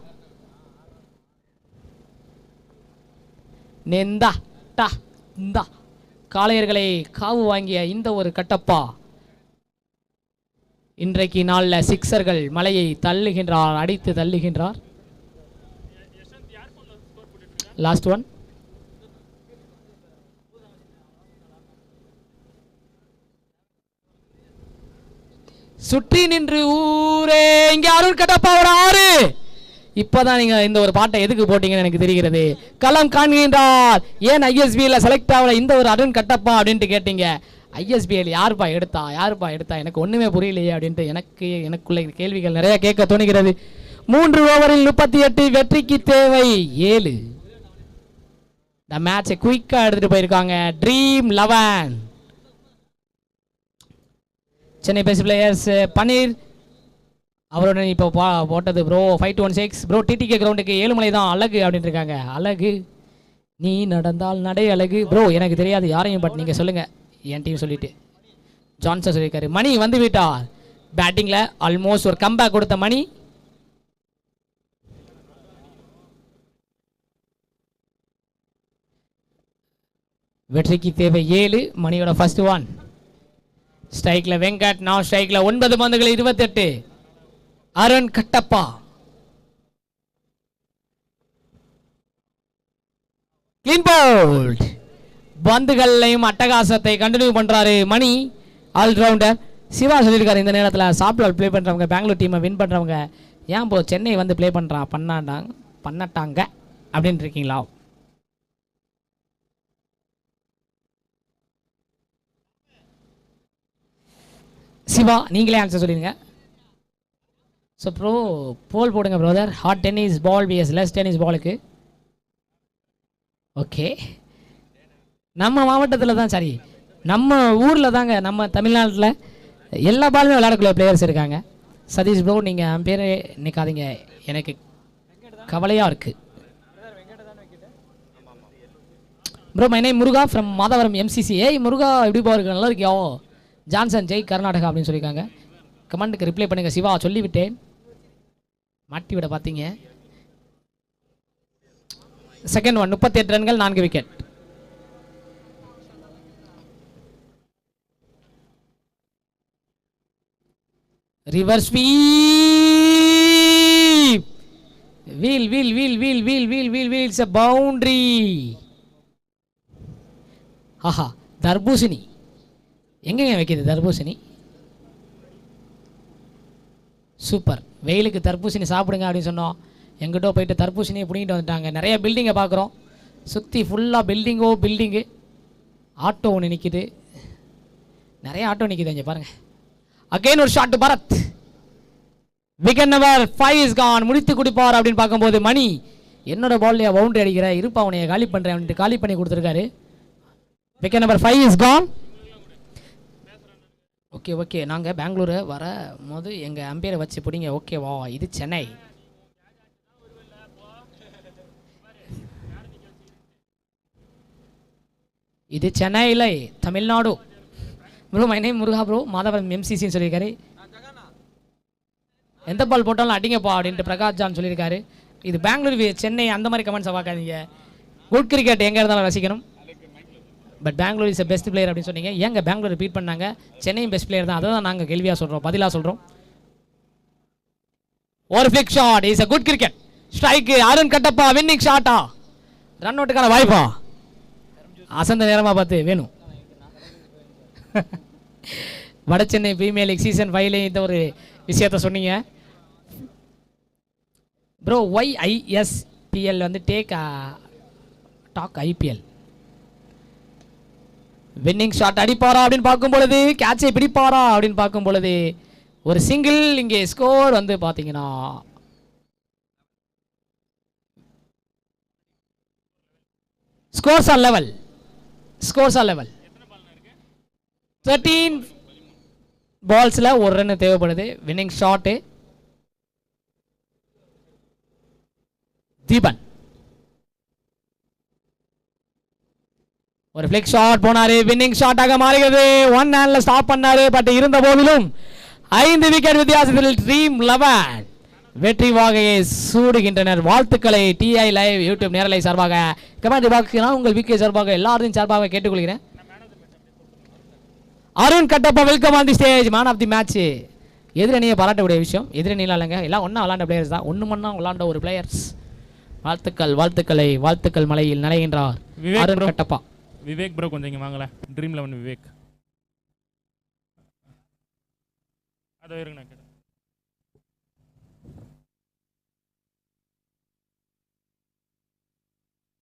நெந்தா டா இந்தா காளையர்களை காவு வாங்கிய இந்த ஒரு கட்டப்பா இன்றைக்கு நாளில் சிக்ஸர்கள் மலையை தள்ளுகின்றார், அடித்து தள்ளுகின்றார். Last one. சுற்றி நின்று ஊரே. இங்க அருண் கட்டப்பா ஒரு 6. இப்பதான் நீங்க இந்த ஒரு பாட்டை எதுக்கு போட்டீங்கன்னு எனக்கு தெரிகிறது. களம் காண்கின்றார். ஏன் ஐஎஸ்பியில செலக்ட் ஆகல இந்த ஒரு அருண் கட்டப்பா அப்படின்ட்டு கேட்டீங்க. ஐஎஸ்பிஎல் யாருப்பா எடுத்தா எனக்கு ஒண்ணுமே புரியலையே அப்படின்ட்டு எனக்குள்ள கேள்விகள் நிறைய கேட்க தோணுகிறது. 3 ஓவரில் 38. வெற்றிக்கு தேவை 7. இந்த மேட்சை குயிக்கா எடுத்துட்டு போயிருக்காங்க ட்ரீம் 11 சென்னை பெஸ்ட் பிளேயர்ஸ். பன்னீர் அவருடன் இப்போ போட்டது ப்ரோ 5-2-1-6 ப்ரோ. டிடிகே கிரவுண்டுக்கு ஏழுமலை தான் அழகு அப்படின்னு இருக்காங்க. அழகு நீ நடந்தால் நடை அழகு ப்ரோ. எனக்கு தெரியாது யாரையும், பட் நீங்கள் சொல்லுங்கள் என் டீம் சொல்லிட்டு. ஜான்சன் சொல்லியிருக்காரு. மணி வந்து விட்டார் பேட்டிங்கில். ஆல்மோஸ்ட் ஒரு கம்பேக் கொடுத்த மணி. வெற்றிக்கு தேவை 7. மணியோட ஃபர்ஸ்ட் ஒன். ஸ்ட்ரைக்ல வெங்கட். நான் ஸ்ட்ரைக்ல 9 பந்துகள் 28. அருண் கட்டப்பா. Clean bowled. பந்துகளையும் அட்டகாசத்தை கண்டினியூ பண்றாரு மணி. ஆல்ரவுண்டர். சிவா சொல்லியிருக்காரு இந்த நேரத்தில் சாப்ட்வேர் ப்ளே பண்றவங்க பெங்களூர் டீமை வின் பண்றவங்க ஏன் போ சென்னை வந்து ப்ளே பண்ணட்டாங்க அப்படின்னு இருக்கீங்களா? சிவா நீங்களே ஆன்சர் சொல்லிடுங்க. ஸோ ப்ரோ போல் போடுங்க brother. Hard tennis ball VS less tennis பாலுக்கு. ஓகே, நம்ம மாவட்டத்தில் தான், சரி நம்ம ஊரில் தாங்க, நம்ம தமிழ்நாட்டில் எல்லா பாலுமே விளையாடக்கூடிய பிளேயர்ஸ் இருக்காங்க. சதீஷ் ப்ரோ நீங்கள் பேர் நிற்காதீங்க, எனக்கு கவலையாக இருக்குது. Bro my name Muruga from Madhavaram MCC. ஏய் முருகா எப்படி போயிருக்கு, நல்லா இருக்கியோ? ஜான்சன் ஜெய் கர்நாடகா அப்படின்னு சொல்லியிருக்காங்க. கமெண்ட்டுக்கு ரிப்ளை பண்ணுங்கள். சிவா சொல்லிவிட்டேன், மாட்டி விட பார்த்தீங்க. செகண்ட் ஒன் 38 ரன்கள் 4 wicket. Reverse sweep, wheel wheel wheel wheel wheel wheel wheel wheel, it's a boundary. ஆஹா, தர்பூசணி எங்கங்க வைக்கிது தர்பூசணி? சூப்பர், வெயிலுக்கு தர்பூசணி சாப்பிடுங்க அப்படின்னு சொன்னோம். எங்கிட்ட போயிட்டு தர்பூசணியை பிடிங்கிட்டு வந்துட்டாங்க. நிறைய பில்டிங்கை பார்க்குறோம், சுற்றி ஃபுல்லாக பில்டிங்கு. ஆட்டோ ஒன்று நிற்கிது, நிறைய ஆட்டோ நிற்கிது இங்கே பாருங்கள். அகைன் ஒரு shot Bharath. Wicket number 5 is gone. முடித்து குடிப்பார் அப்படின்னு பார்க்கும்போது மணி என்னோட பால்லையா பவுண்டரி அடிக்கிற, இருப்பா அவனைய காலி பண்ணுறேன் அப்படின்ட்டு காலி பண்ணி கொடுத்துருக்காரு. Wicket number 5 is gone. Okay okay, நாங்கள் பெங்களூரு வர போது எங்கள் அம்பையரை வச்சு பிடிங்க. ஓகேவா, இது சென்னை. இது சென்னை இல்லை, Tamil Nadu. Bro my name Muruga bro, Madhavaram எம்சிசின்னு சொல்லியிருக்காரு. எந்த பால் போட்டாலும் அடிங்கப்பா அப்படின்ட்டு பிரகாஷ் ஜான் சொல்லியிருக்காரு. இது பெங்களூரு சென்னை அந்த மாதிரி கமெண்ட்ஸை பார்க்காதீங்க. குட் கிரிக்கெட் எங்கே இருந்தாலும் ரசிக்கணும். But Bangalore is best player அப்படின்னு சொன்னீங்க. ஏங்க பெங்களூர் பீட் பண்ணாங்க, சென்னையும் பெஸ்ட் பிளேயர் தான். அதை தான் நாங்கள் கேள்வியாக சொல்கிறோம், பதிலாக சொல்கிறோம். ஒரு flick shot, is a good cricket. ஸ்ட்ரைக்கு, அருண் கட்டப்பா வின்னிங் ஷாட்டா, ரன் அவுட்டுக்கான வாய்ப்பா. அசந்த நேரமாக பார்த்து வேணும். Vada Chennai premier league season 5ல இந்த ஒரு விஷயத்த சொன்னீங்க ப்ரோ. YISPL வந்து tag talk IPL. Winning shot அடிப்பாரா அப்படின்னு பார்க்கும் பொழுது, கேட்சை பிடிப்பாரா அப்படின்னு பார்க்கும் பொழுது ஒரு சிங்கிள். இங்கே ஸ்கோர் வந்து பார்த்தீங்கன்னா ஸ்கோர்ஸ் ஆர் லெவல். 13 பால்ஸில் ஒரு ரன் தேவைப்படுது. Winning shot Deepan. ஒரு ஃபிளிக் ஷாட் போனாரு, வின்னிங் ஷாட்டாக மாறுகிறது. 1 ஹேண்ட்ல ஸ்டாப் பண்ணாரு. பட் இருந்த போதிலும் 5 விக்கெட் வித்தியாசத்தில் டீம் 11 வெற்றி வாகையை சூடுகின்றனர். வாழ்த்துக்களை TI லைவ் யூடியூப் நேரலை சார்பாக, கமெண்ட் பாக்ஸ் உங்கள் விக்கே சார்பாக, எல்லாரையும் சார்பாக கேட்டுக்கொள்கிறேன். Arun Kattappa welcome on the stage, man of the match. எதிரணியை பாராட்டக்கூடிய விஷயம். எதிரணியில் இல்லைங்க, எல்லாம் ஒன்றா விளாண்ட பிளேயர்ஸ் தான், ஒன்று மண்ணா விளாண்ட ஒரு பிளேயர்ஸ். வாழ்த்துக்கள் மலையில் நனைகின்றார் அருண் கட்டப்பா. விவேக் ப்ரோ கொஞ்சம் இங்கே வாங்கல, ட்ரீம் 11 விவேக். அதை இருங்க நான் கேட்டேன்.